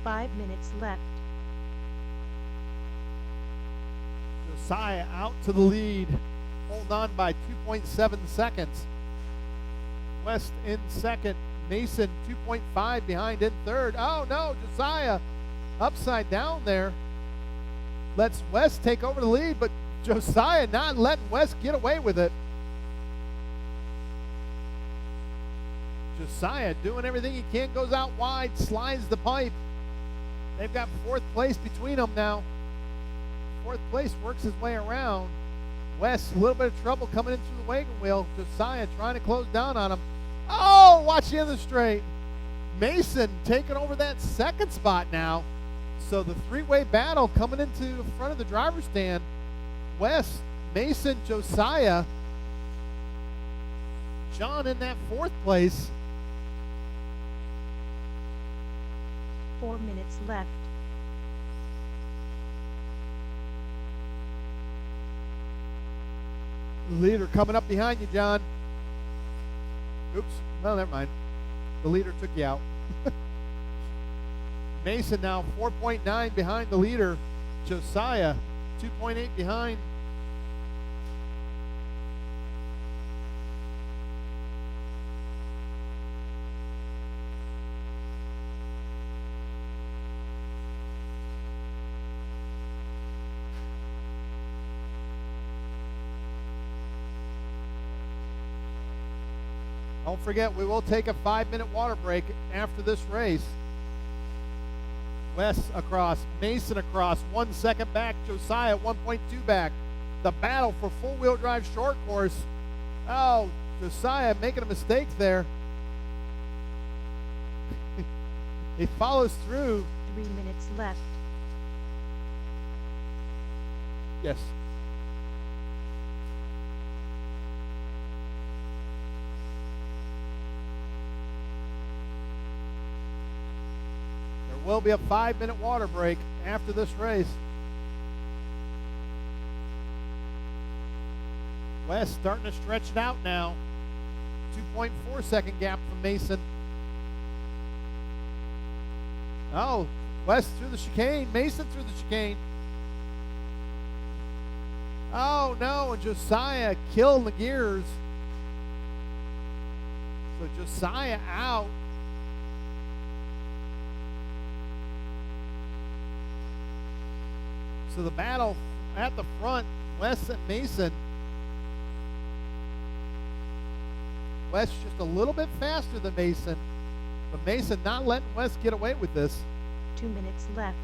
Five minutes left. Josiah out to the lead, hold on by 2.7 seconds. West in second, Mason 2.5 behind in third. Oh no, Josiah upside down there. Lets West take over the lead, but Josiah not letting West get away with it. Josiah doing everything he can, goes out wide, slides the pipe. They've got fourth place between them now. Fourth place works his way around. West, a little bit of trouble coming in through the wagon wheel. Josiah trying to close down on him. Oh, watch the other straight. Mason taking over that second spot now. So the three-way battle coming into the front of the driver's stand. West, Mason, Josiah. John in that fourth place. 4 minutes left. Leader coming up behind you, John. Oops. No, never mind. The leader took you out. Mason now 4.9 behind the leader. Josiah 2.8 behind. Don't forget, we will take a 5-minute water break after this race. Wes across, Mason across, 1 second back, Josiah 1.2 back. The battle for full-wheel drive short course. Oh, Josiah making a mistake there. He follows through. 3 minutes left. Yes. Will be a 5-minute water break after this race. West starting to stretch it out now. 2.4 second gap from Mason. Oh, West through the chicane. Mason through the chicane. Oh no, and Josiah killing the gears. So Josiah out. So the battle at the front, Wes and Mason. Wes just a little bit faster than Mason, but Mason not letting Wes get away with this. 2 minutes left.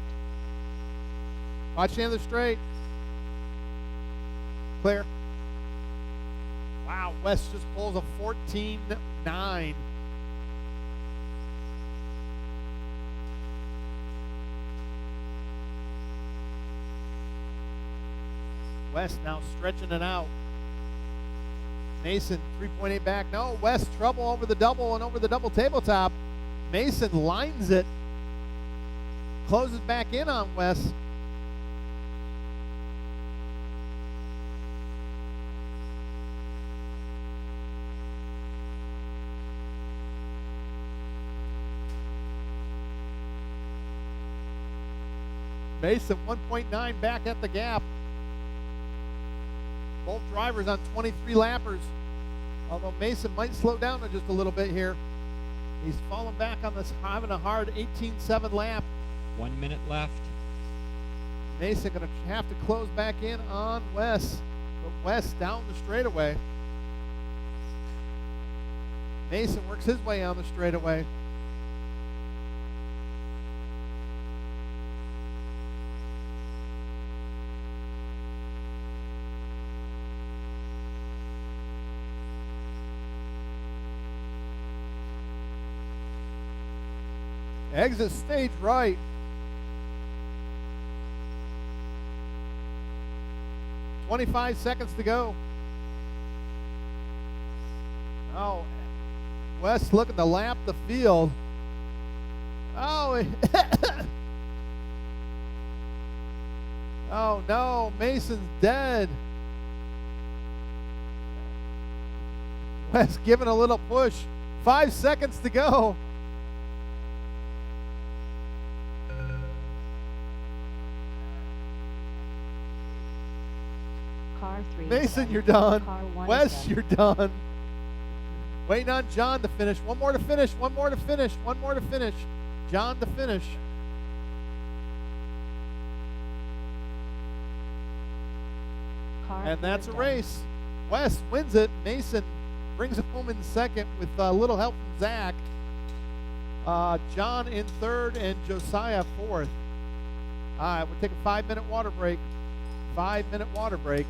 Watch the other straight. Clear. Wow, Wes just pulls a 14.9. Wes now stretching it out. Mason 3.8 back. No, Wes trouble over the double and over the double tabletop. Mason lines it. Closes back in on Wes. Mason 1.9 back at the gap. Both drivers on 23 lappers. Although Mason might slow down just a little bit here. He's falling back on this, having a hard 18.7 lap. 1 minute left. Mason going to have to close back in on Wes. But Wes down the straightaway. Mason works his way on the straightaway. Exit stage right. "25 seconds to go." Oh, Wes looking to lap the field. Oh, oh no, Mason's dead. Wes giving a little push. 5 seconds to go. Car 3. Mason, you're done. Car 1 Wes, is you're done. Waiting on John to finish. One more to finish. One more to finish. One more to finish. John to finish. Car And 4 that's a done. race. Wes wins it. Mason brings it home in second with a little help from Zach. John in third and Josiah fourth. All right, we'll take a 5-minute water break. 5-minute water break.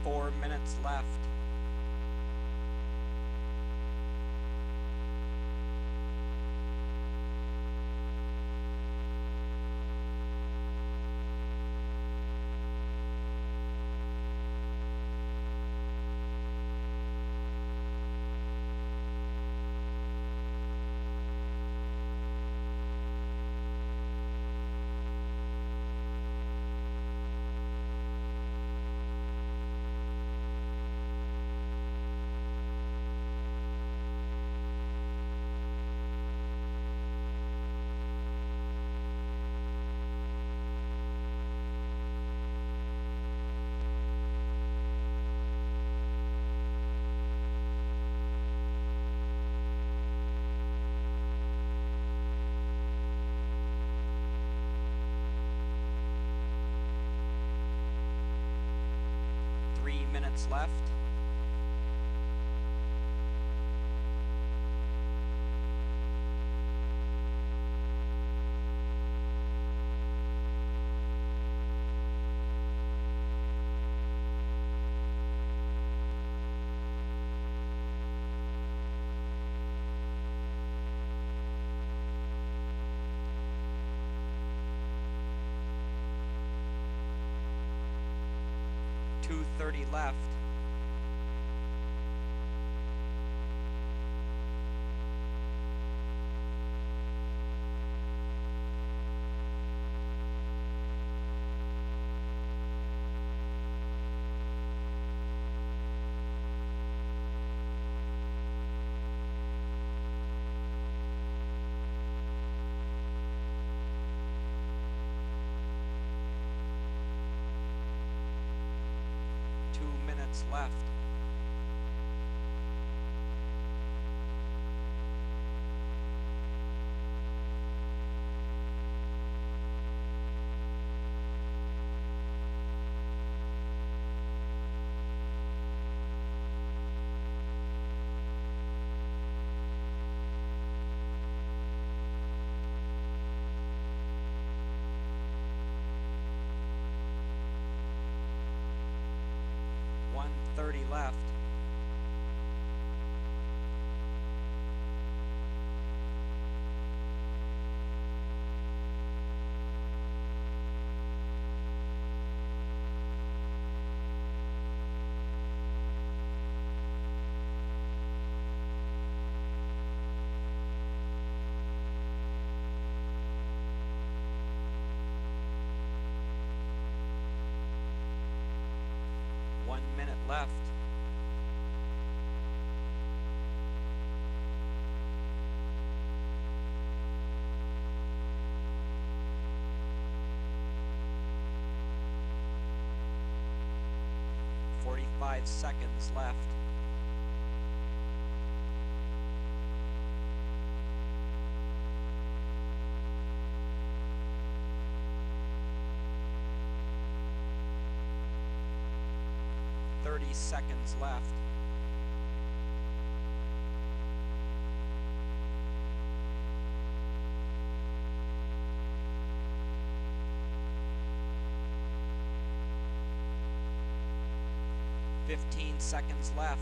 4 minutes left. Minutes left. .230 left. Left. .30 left. Left. .45 seconds left. Seconds left. .15 seconds left.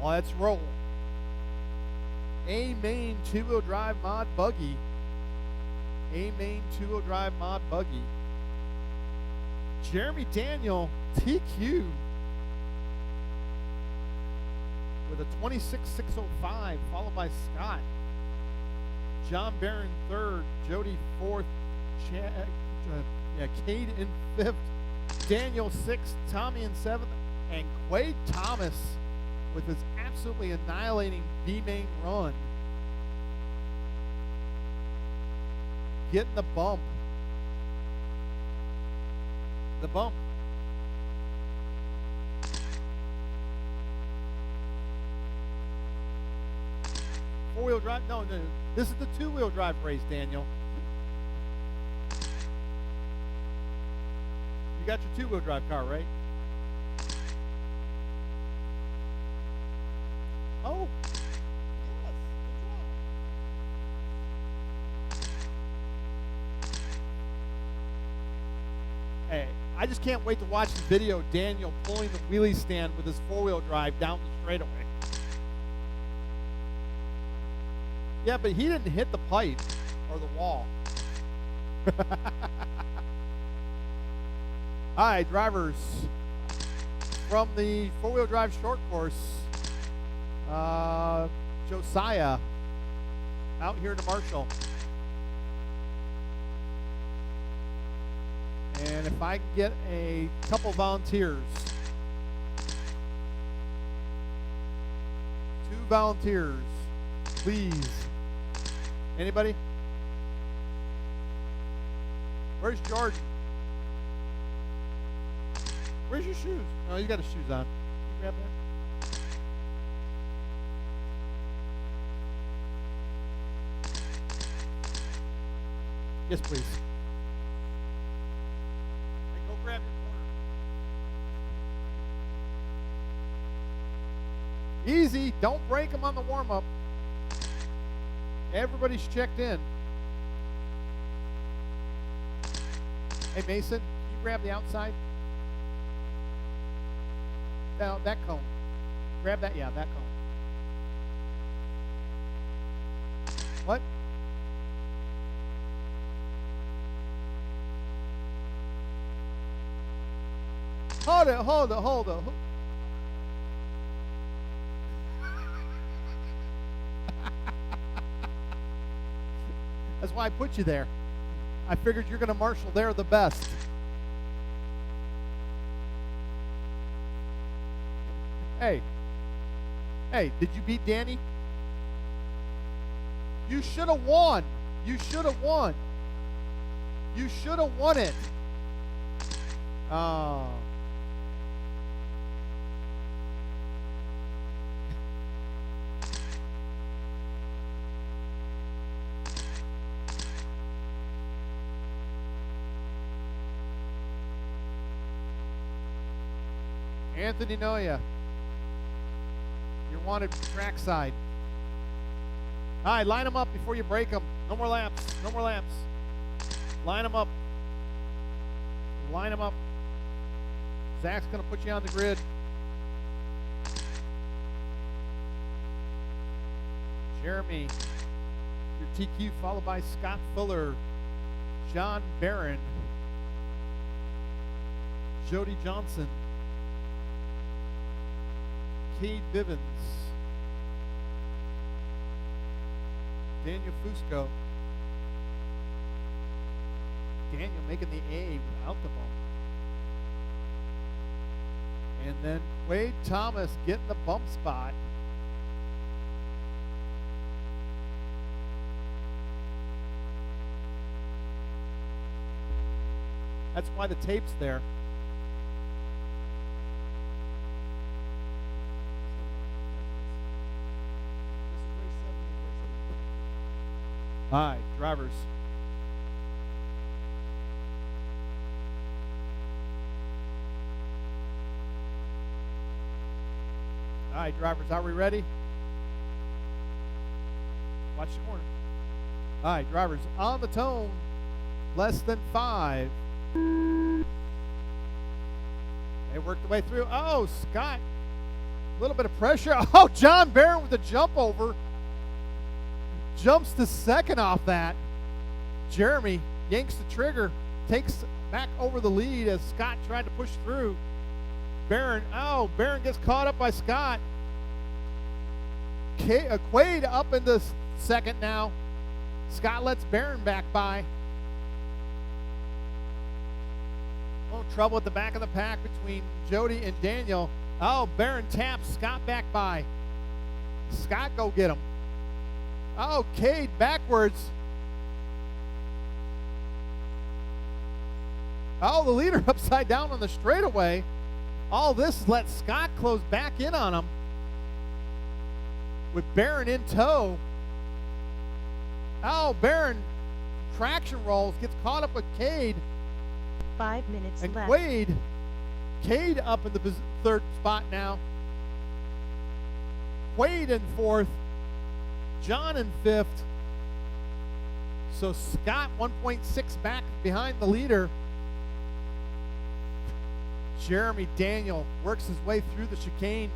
Let's roll. A main two-wheel drive mod buggy. A main two-wheel drive mod buggy. Jeremy Daniel TQ with a 26.605, followed by Scott. John Barron third, Jody fourth, Cade in fifth, Daniel sixth, Tommy in seventh, and Quade Thomas with his absolutely annihilating B-main run. Getting the bump. The bump. four-wheel drive? No. This is the two-wheel drive race, Daniel. You got your two-wheel drive car, right? Oh. Hey, I just can't wait to watch the video of Daniel pulling the wheelie stand with his four-wheel drive down the straightaway. Yeah, but he didn't hit the pipe or the wall. All right, drivers from the four-wheel drive short course, Josiah out here to Marshall. And if I can get a couple volunteers, 2 volunteers, please. Anybody? Where's Jordan? Where's your shoes? Oh, you got his shoes on. Can you grab that? Yes, please. Hey, go grab your corner. Easy. Don't break them on the warm-up. Everybody's checked in. Hey, Mason, can you grab the outside? Now, that cone. Grab that, yeah, that cone. What? Hold it. That's why I put you there. I figured you're going to marshal there the best. Hey, did you beat Danny? You should have won. You should have won it. Oh. Anthony Noya, you're wanted trackside. All right, line them up before you break them. No more laps. Line them up. Zach's going to put you on the grid. Jeremy, your TQ, followed by Scott Fuller, John Barron, Jody Johnson, Cade Bivens, Daniel Fusco, Daniel making the A without the bump, and then Wade Thomas getting the bump spot. That's why the tape's there. All right, drivers. All right, drivers, are we ready? Watch the corner. All right, drivers, on the tone, less than 5. They worked the way through. Oh, Scott, a little bit of pressure. Oh, John Barron with a jump over. Jumps to second off that. Jeremy yanks the trigger, takes back over the lead as Scott tried to push through. Barron gets caught up by Scott. Quaid up into second now. Scott lets Barron back by. Oh, trouble at the back of the pack between Jody and Daniel. Oh, Barron taps Scott back by. Scott go get him. Oh, Cade backwards. Oh, the leader upside down on the straightaway. All this lets Scott close back in on him. With Barron in tow. Oh, Barron traction rolls, gets caught up with Cade. 5 minutes And left. Cade up in the third spot now. Quaid in fourth. John in fifth. So Scott 1.6 back behind the leader. Jeremy Daniel works his way through the chicane.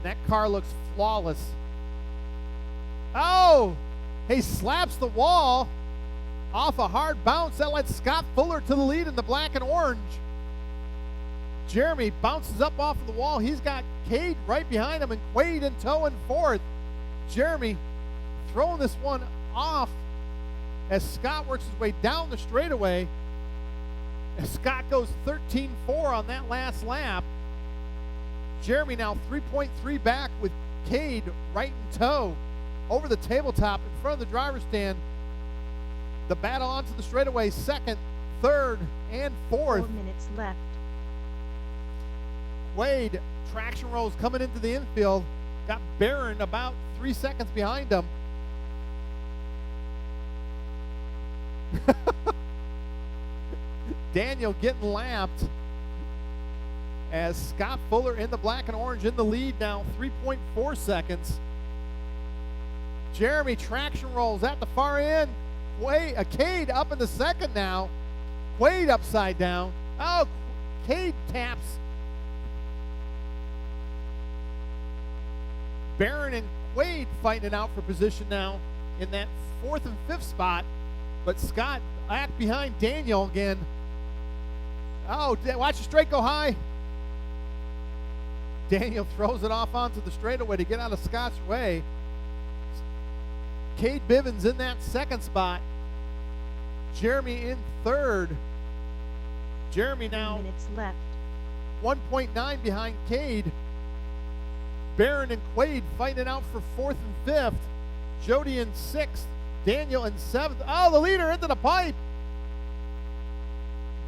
That car looks flawless. Oh! He slaps the wall off a hard bounce. That lets Scott Fuller to the lead in the black and orange. Jeremy bounces up off of the wall. He's got Cade right behind him and Quaid in tow in fourth. Jeremy throwing this one off as Scott works his way down the straightaway. As Scott goes 13-4 on that last lap. Jeremy now 3.3 back with Cade right in tow over the tabletop in front of the driver's stand. The battle onto the straightaway, second, third, and fourth. 4 minutes left. Quaid traction rolls coming into the infield. Got Barron about 3 seconds behind him. Daniel getting lapped as Scott Fuller in the black and orange in the lead now, 3.4 seconds. Jeremy traction rolls at the far end. Cade up in the second now. Quaid upside down. Oh, Cade taps. Barron and Quaid fighting it out for position now in that fourth and fifth spot. But Scott back behind Daniel again. Oh, watch the straight go high. Daniel throws it off onto the straightaway to get out of Scott's way. Cade Bivens in that second spot. Jeremy in third. Jeremy 3 now minutes left. 1.9 behind Cade. Barron and Quaid fighting it out for fourth and fifth. Jody in sixth. Daniel in seventh. Oh, the leader into the pipe.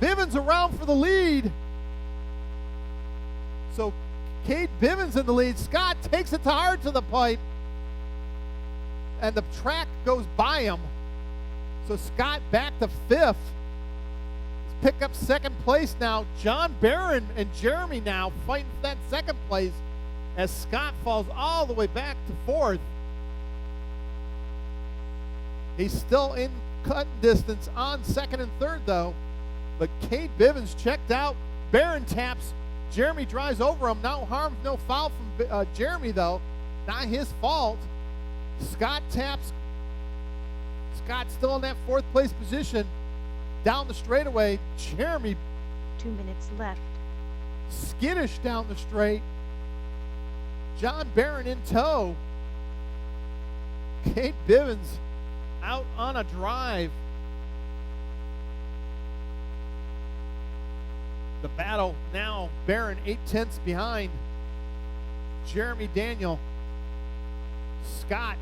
Bivens around for the lead. So Cade Bivens in the lead. Scott takes it hard to the pipe. And the track goes by him. So Scott back to fifth. He's picked up second place now. John Barron and Jeremy now fighting for that second place as Scott falls all the way back to fourth. He's still in cutting distance on second and third, though. But Cade Bivens checked out. Barron taps. Jeremy drives over him. No harm, no foul from Jeremy, though. Not his fault. Scott taps. Scott still in that fourth place position. Down the straightaway. Jeremy 2 minutes left. skittish down the straight. John Barron in tow. Cade Bivens out on a drive. The battle now, Barron 8/10 behind Jeremy Daniel. Scott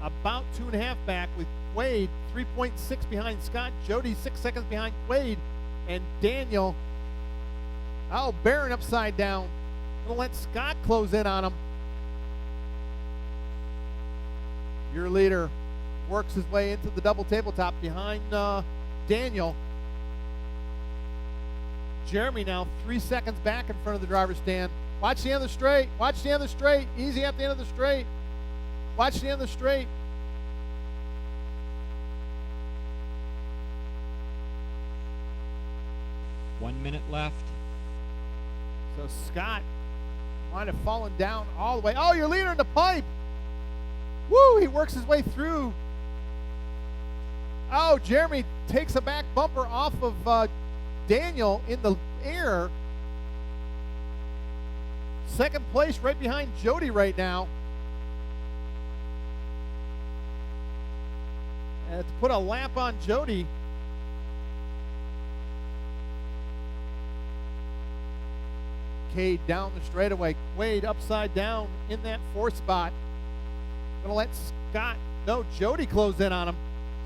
about 2.5 back with Quaid 3.6 behind Scott. Jody 6 seconds behind Quaid. And Daniel, oh, Barron upside down. Gonna let Scott close in on him. Your leader works his way into the double tabletop behind Daniel. Jeremy now 3 seconds back in front of the driver's stand. Watch the end of the straight. Watch the end of the straight. Easy at the end of the straight. Watch the end of the straight. One minute left. So Scott might have fallen down all the way. Oh, your leader in the pipe. Woo, he works his way through. Oh, Jeremy takes a back bumper off of Daniel in the air. Second place right behind Jody right now. And to put a lap on Jody. Cade down the straightaway. Quaid upside down in that fourth spot. Gonna let Scott, no, Jody close in on him.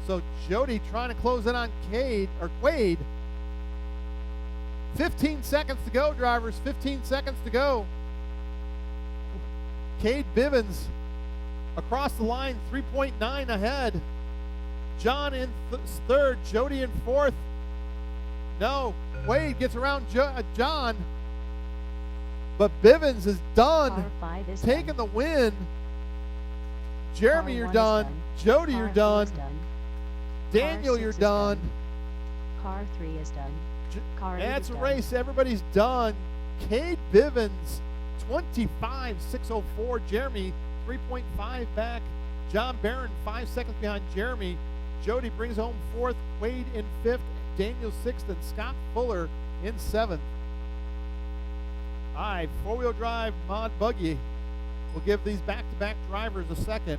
So Jody trying to close in on Quaid. 15 seconds to go, drivers. 15 seconds to go. Cade Bivens across the line, 3.9 ahead. John in third. Jody in fourth. No, Wade gets around John. But Bivens is done. Car 5 is Taking done. the win. Jeremy, Car you're 1 is done. Jody, Car you're 4 done. is done. Daniel, Car you're 6 is done. Car 3 is done. Car 8 That's is a done. race. Everybody's done. Cade Bivens, 25.604. Jeremy, 3.5 back. John Barron, 5 seconds behind Jeremy. Jody brings home fourth. Wade in fifth. Daniel sixth. And Scott Fuller in seventh. All right, four-wheel drive mod buggy. We'll give these back-to-back drivers a second.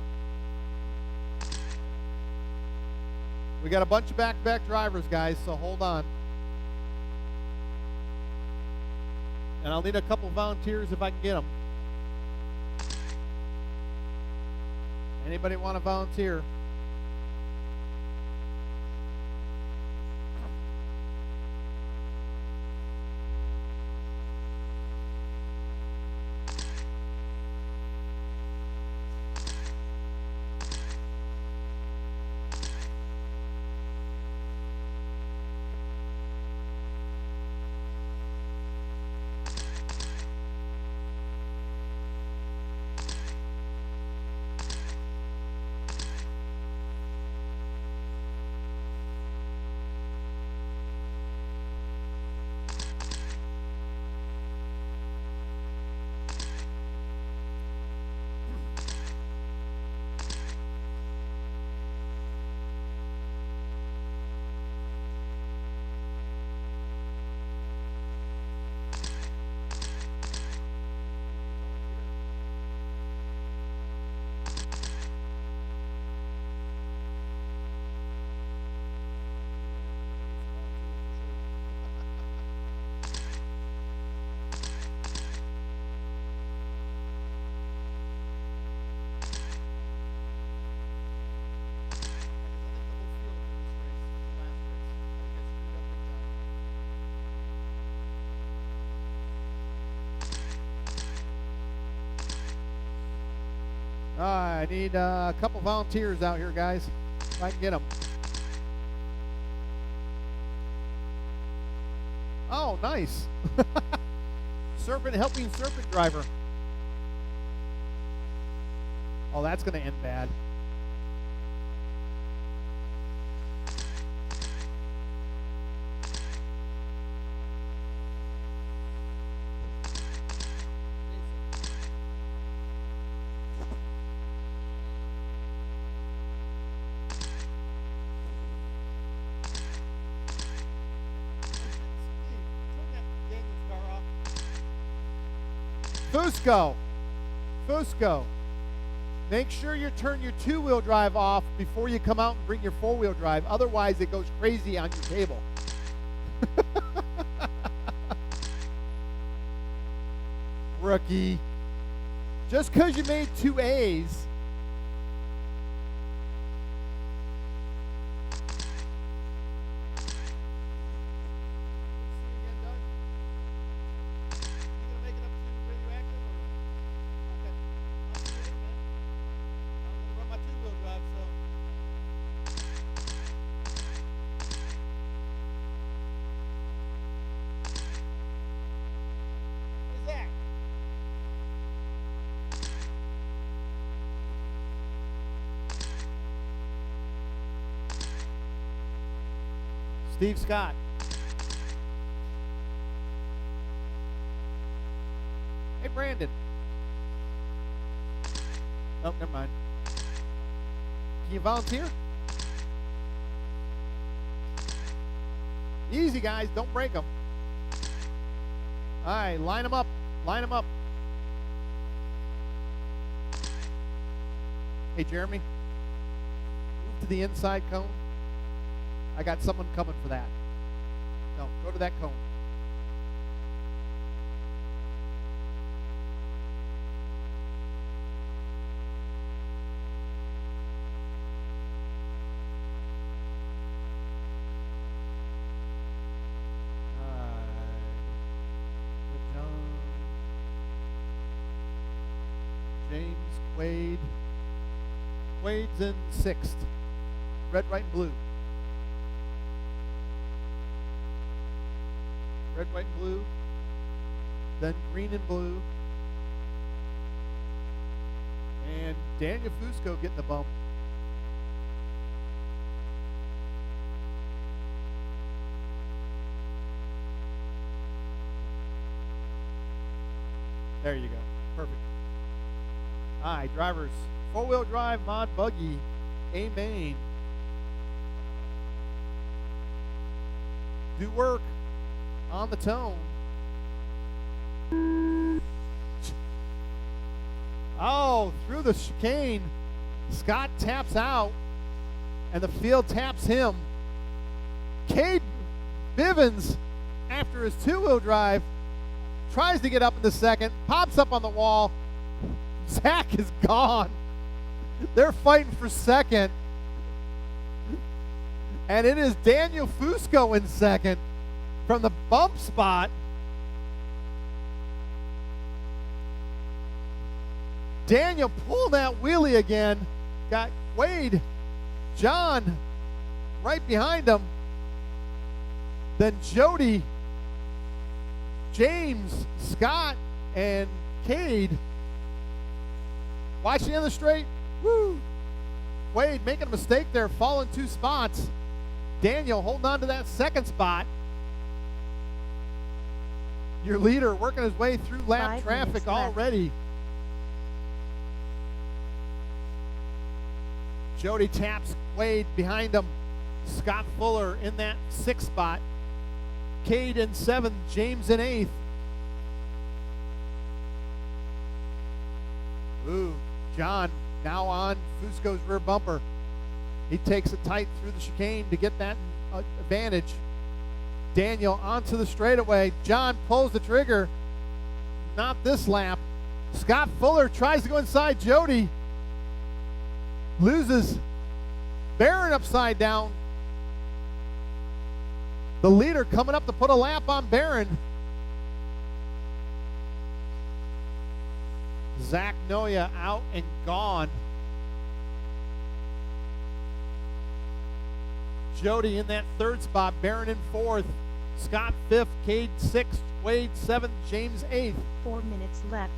We got a bunch of back-to-back drivers, guys, so hold on. And I'll need a couple volunteers if I can get them. Anybody want to volunteer? I need a couple volunteers out here, guys, if I can get them. Oh, nice. Helping Serpent driver. Oh, that's going to end bad. Fusco, make sure you turn your two-wheel drive off before you come out and bring your four-wheel drive. Otherwise, it goes crazy on your table. Rookie. Just because you made 2 A's. Steve Scott. Hey, Brandon. Oh, never mind. Can you volunteer? Easy, guys. Don't break them. All right, line them up. Line them up. Hey, Jeremy. Move to the inside cone. I got someone coming for that. No, go to that cone. John, James, Wade. Wade's in 6th. red, white, and blue. Red, white, and blue. Then green and blue. And Daniel Fusco getting the bump. There you go. Perfect. All right, drivers. Four-wheel drive mod buggy, A main. Do work on the tone. Oh, through the chicane. Scott taps out, and the field taps him. Cade Bivens, after his two-wheel drive, tries to get up in the second, pops up on the wall. Zach is gone. They're fighting for second. And it is Daniel Fusco in second from the bump spot. Daniel pulled that wheelie again. Got Wade, John right behind him. Then Jody, James, Scott, and Cade. Watching in the straight. Woo! Wade making a mistake there, falling 2 spots. Daniel holding on to that second spot. Your leader working his way through lap traffic already. Jody taps Wade behind him. Scott Fuller in that 6th spot. Cade in 7th, James in 8th. Ooh, John now on Fusco's rear bumper. He takes it tight through the chicane to get that advantage. Daniel onto the straightaway. John pulls the trigger. Not this lap. Scott Fuller tries to go inside Jody. Loses Barron upside down. The leader coming up to put a lap on Barron. Zach Noya out and gone. Jody in that 3rd spot. Barron in 4th. Scott 5th. Cade 6th. Wade 7th. James 8th. 4 minutes left.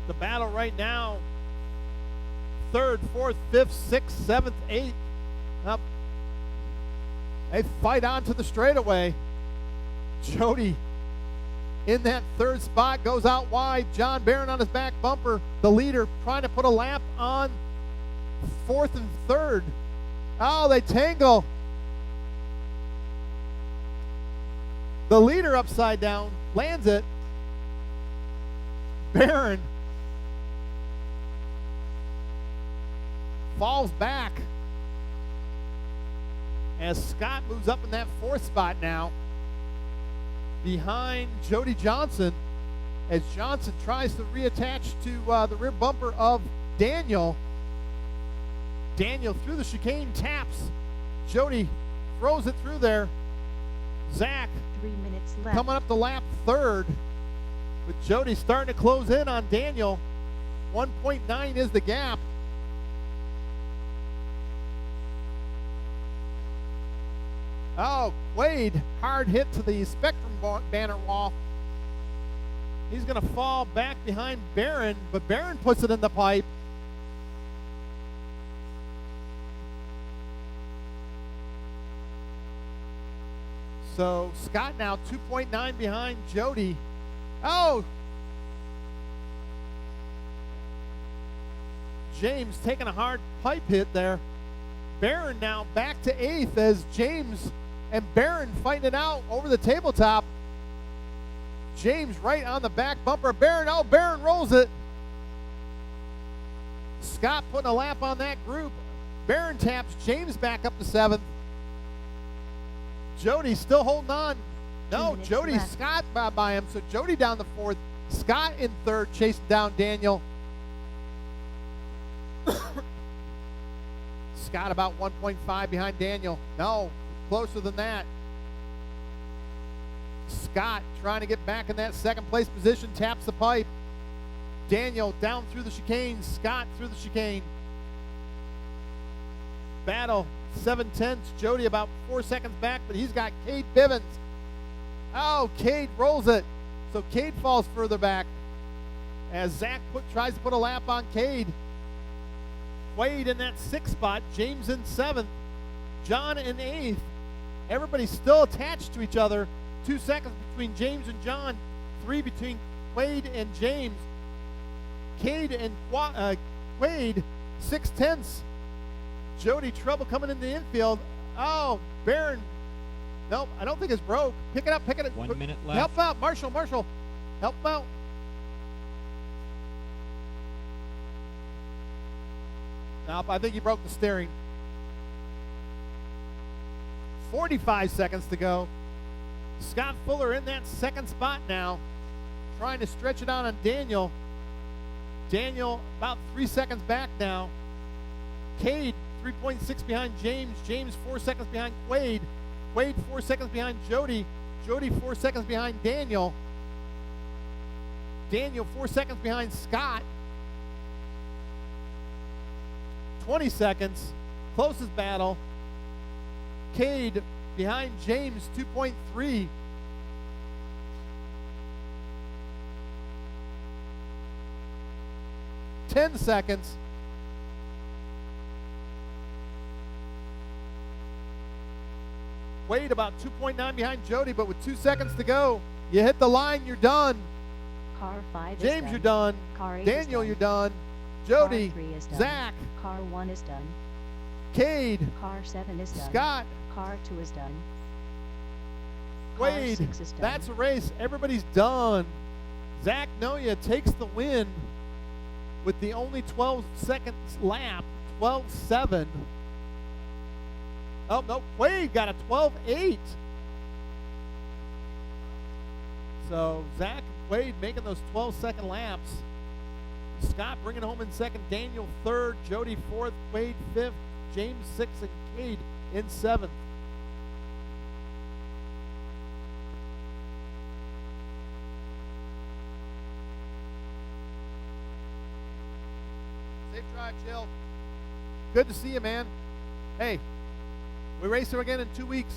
The battle right now, 3rd, 4th, 5th, 6th, 7th, 8th. Up. They fight on to the straightaway. Jody in that 3rd spot goes out wide. John Barron on his back bumper. The leader trying to put a lap on 4th and 3rd. Oh, they tangle. The leader upside down, lands it. Barron falls back as Scott moves up in that 4th spot now behind Jody Johnson as Johnson tries to reattach to the rear bumper of Daniel. Daniel through the chicane taps. Jody throws it through there. Zach 3 minutes left. coming up to lap 3rd, but Jody starting to close in on Daniel. 1.9 is the gap. Oh, Wade, hard hit to the Spectrum banner wall. He's going to fall back behind Barron, but Barron puts it in the pipe. So Scott now 2.9 behind Jody. Oh! James taking a hard pipe hit there. Barron now back to 8th as James and Barron fighting it out over the tabletop. James right on the back bumper of Barron. Oh, Barron rolls it. Scott putting a lap on that group. Barron taps James back up to 7th. Jody still holding on. No, Jody, left. Scott by him. So Jody down the 4th. Scott in 3rd, chasing down Daniel. Scott about 1.5 behind Daniel. No, closer than that. Scott trying to get back in that 2nd place position, taps the pipe. Daniel down through the chicane. Scott through the chicane. Battle 7/10. Jody about 4 seconds back, but he's got Cade Bivens. Oh, Cade rolls it. So Cade falls further back as Zach tries to put a lap on Cade. Quaid in that 6th spot. James in 7th. John in 8th. Everybody's still attached to each other. 2 seconds between James and John. 3 between Quaid and James. Cade and Quaid, 6/10. Jody trouble coming in the infield. Oh, Barron. Nope, I don't think it's broke. Pick it up, pick it up. 1 minute left. Help out, Marshall. Help him out. Nope, I think he broke the steering. 45 seconds to go. Scott Fuller in that 2nd spot now, trying to stretch it out on Daniel. Daniel about 3 seconds back now. Cade 3.6 behind James. James 4 seconds behind Quaid. Quaid 4 seconds behind Jody. Jody 4 seconds behind Daniel. Daniel 4 seconds behind Scott. 20 seconds. Closest battle. Cade behind James 2.3. Ten seconds. Wade about 2.9 behind Jody, but with 2 seconds to go, you hit the line, you're done. Car 5 is James, done. you're done. Car 8 Daniel, is you're done. done. Jody, Car 3 is done. Zach, Car 1 is done. Cade, Car 7 is done. Scott, Car 2 is done. Car Wade. 6 is done. That's a race. Everybody's done. Zach Noya takes the win with the only 12 seconds lap, 12.7. Oh, no, Quaid got a 12.8. So Zach and Quaid making those 12-second laps. Scott bringing home in 2nd, Daniel 3rd, Jody 4th, Quaid 5th, James 6th, and Cade in 7th. Safe drive, Jill. Good to see you, man. Hey, we race her again in 2 weeks.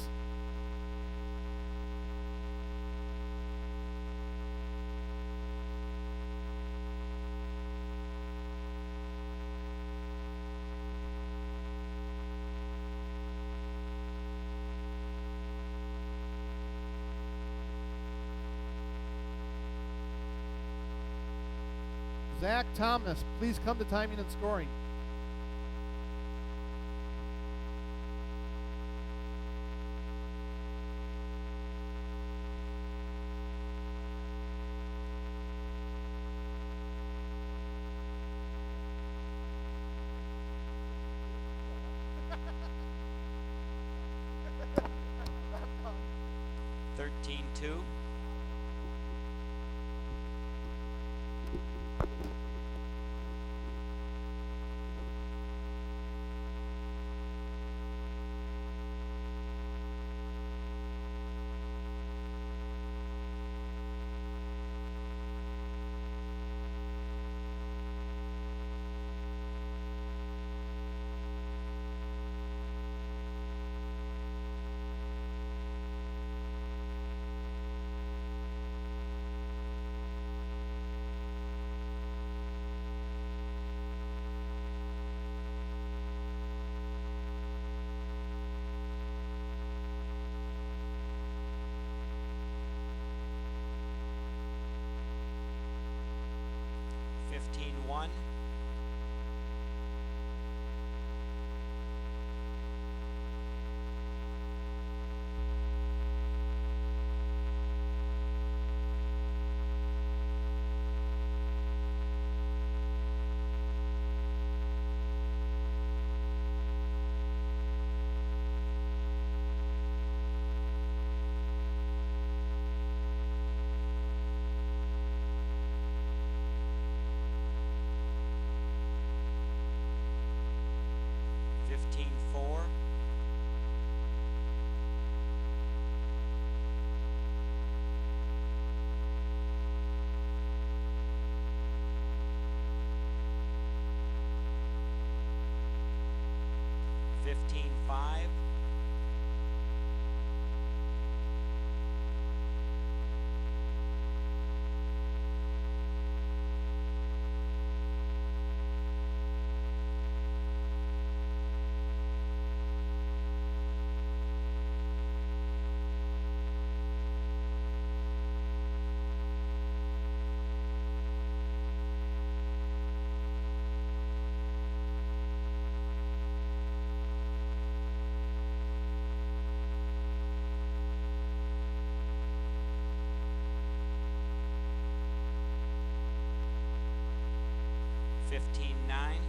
Zach Thomas, please come to timing and scoring. Two. One. 15-9.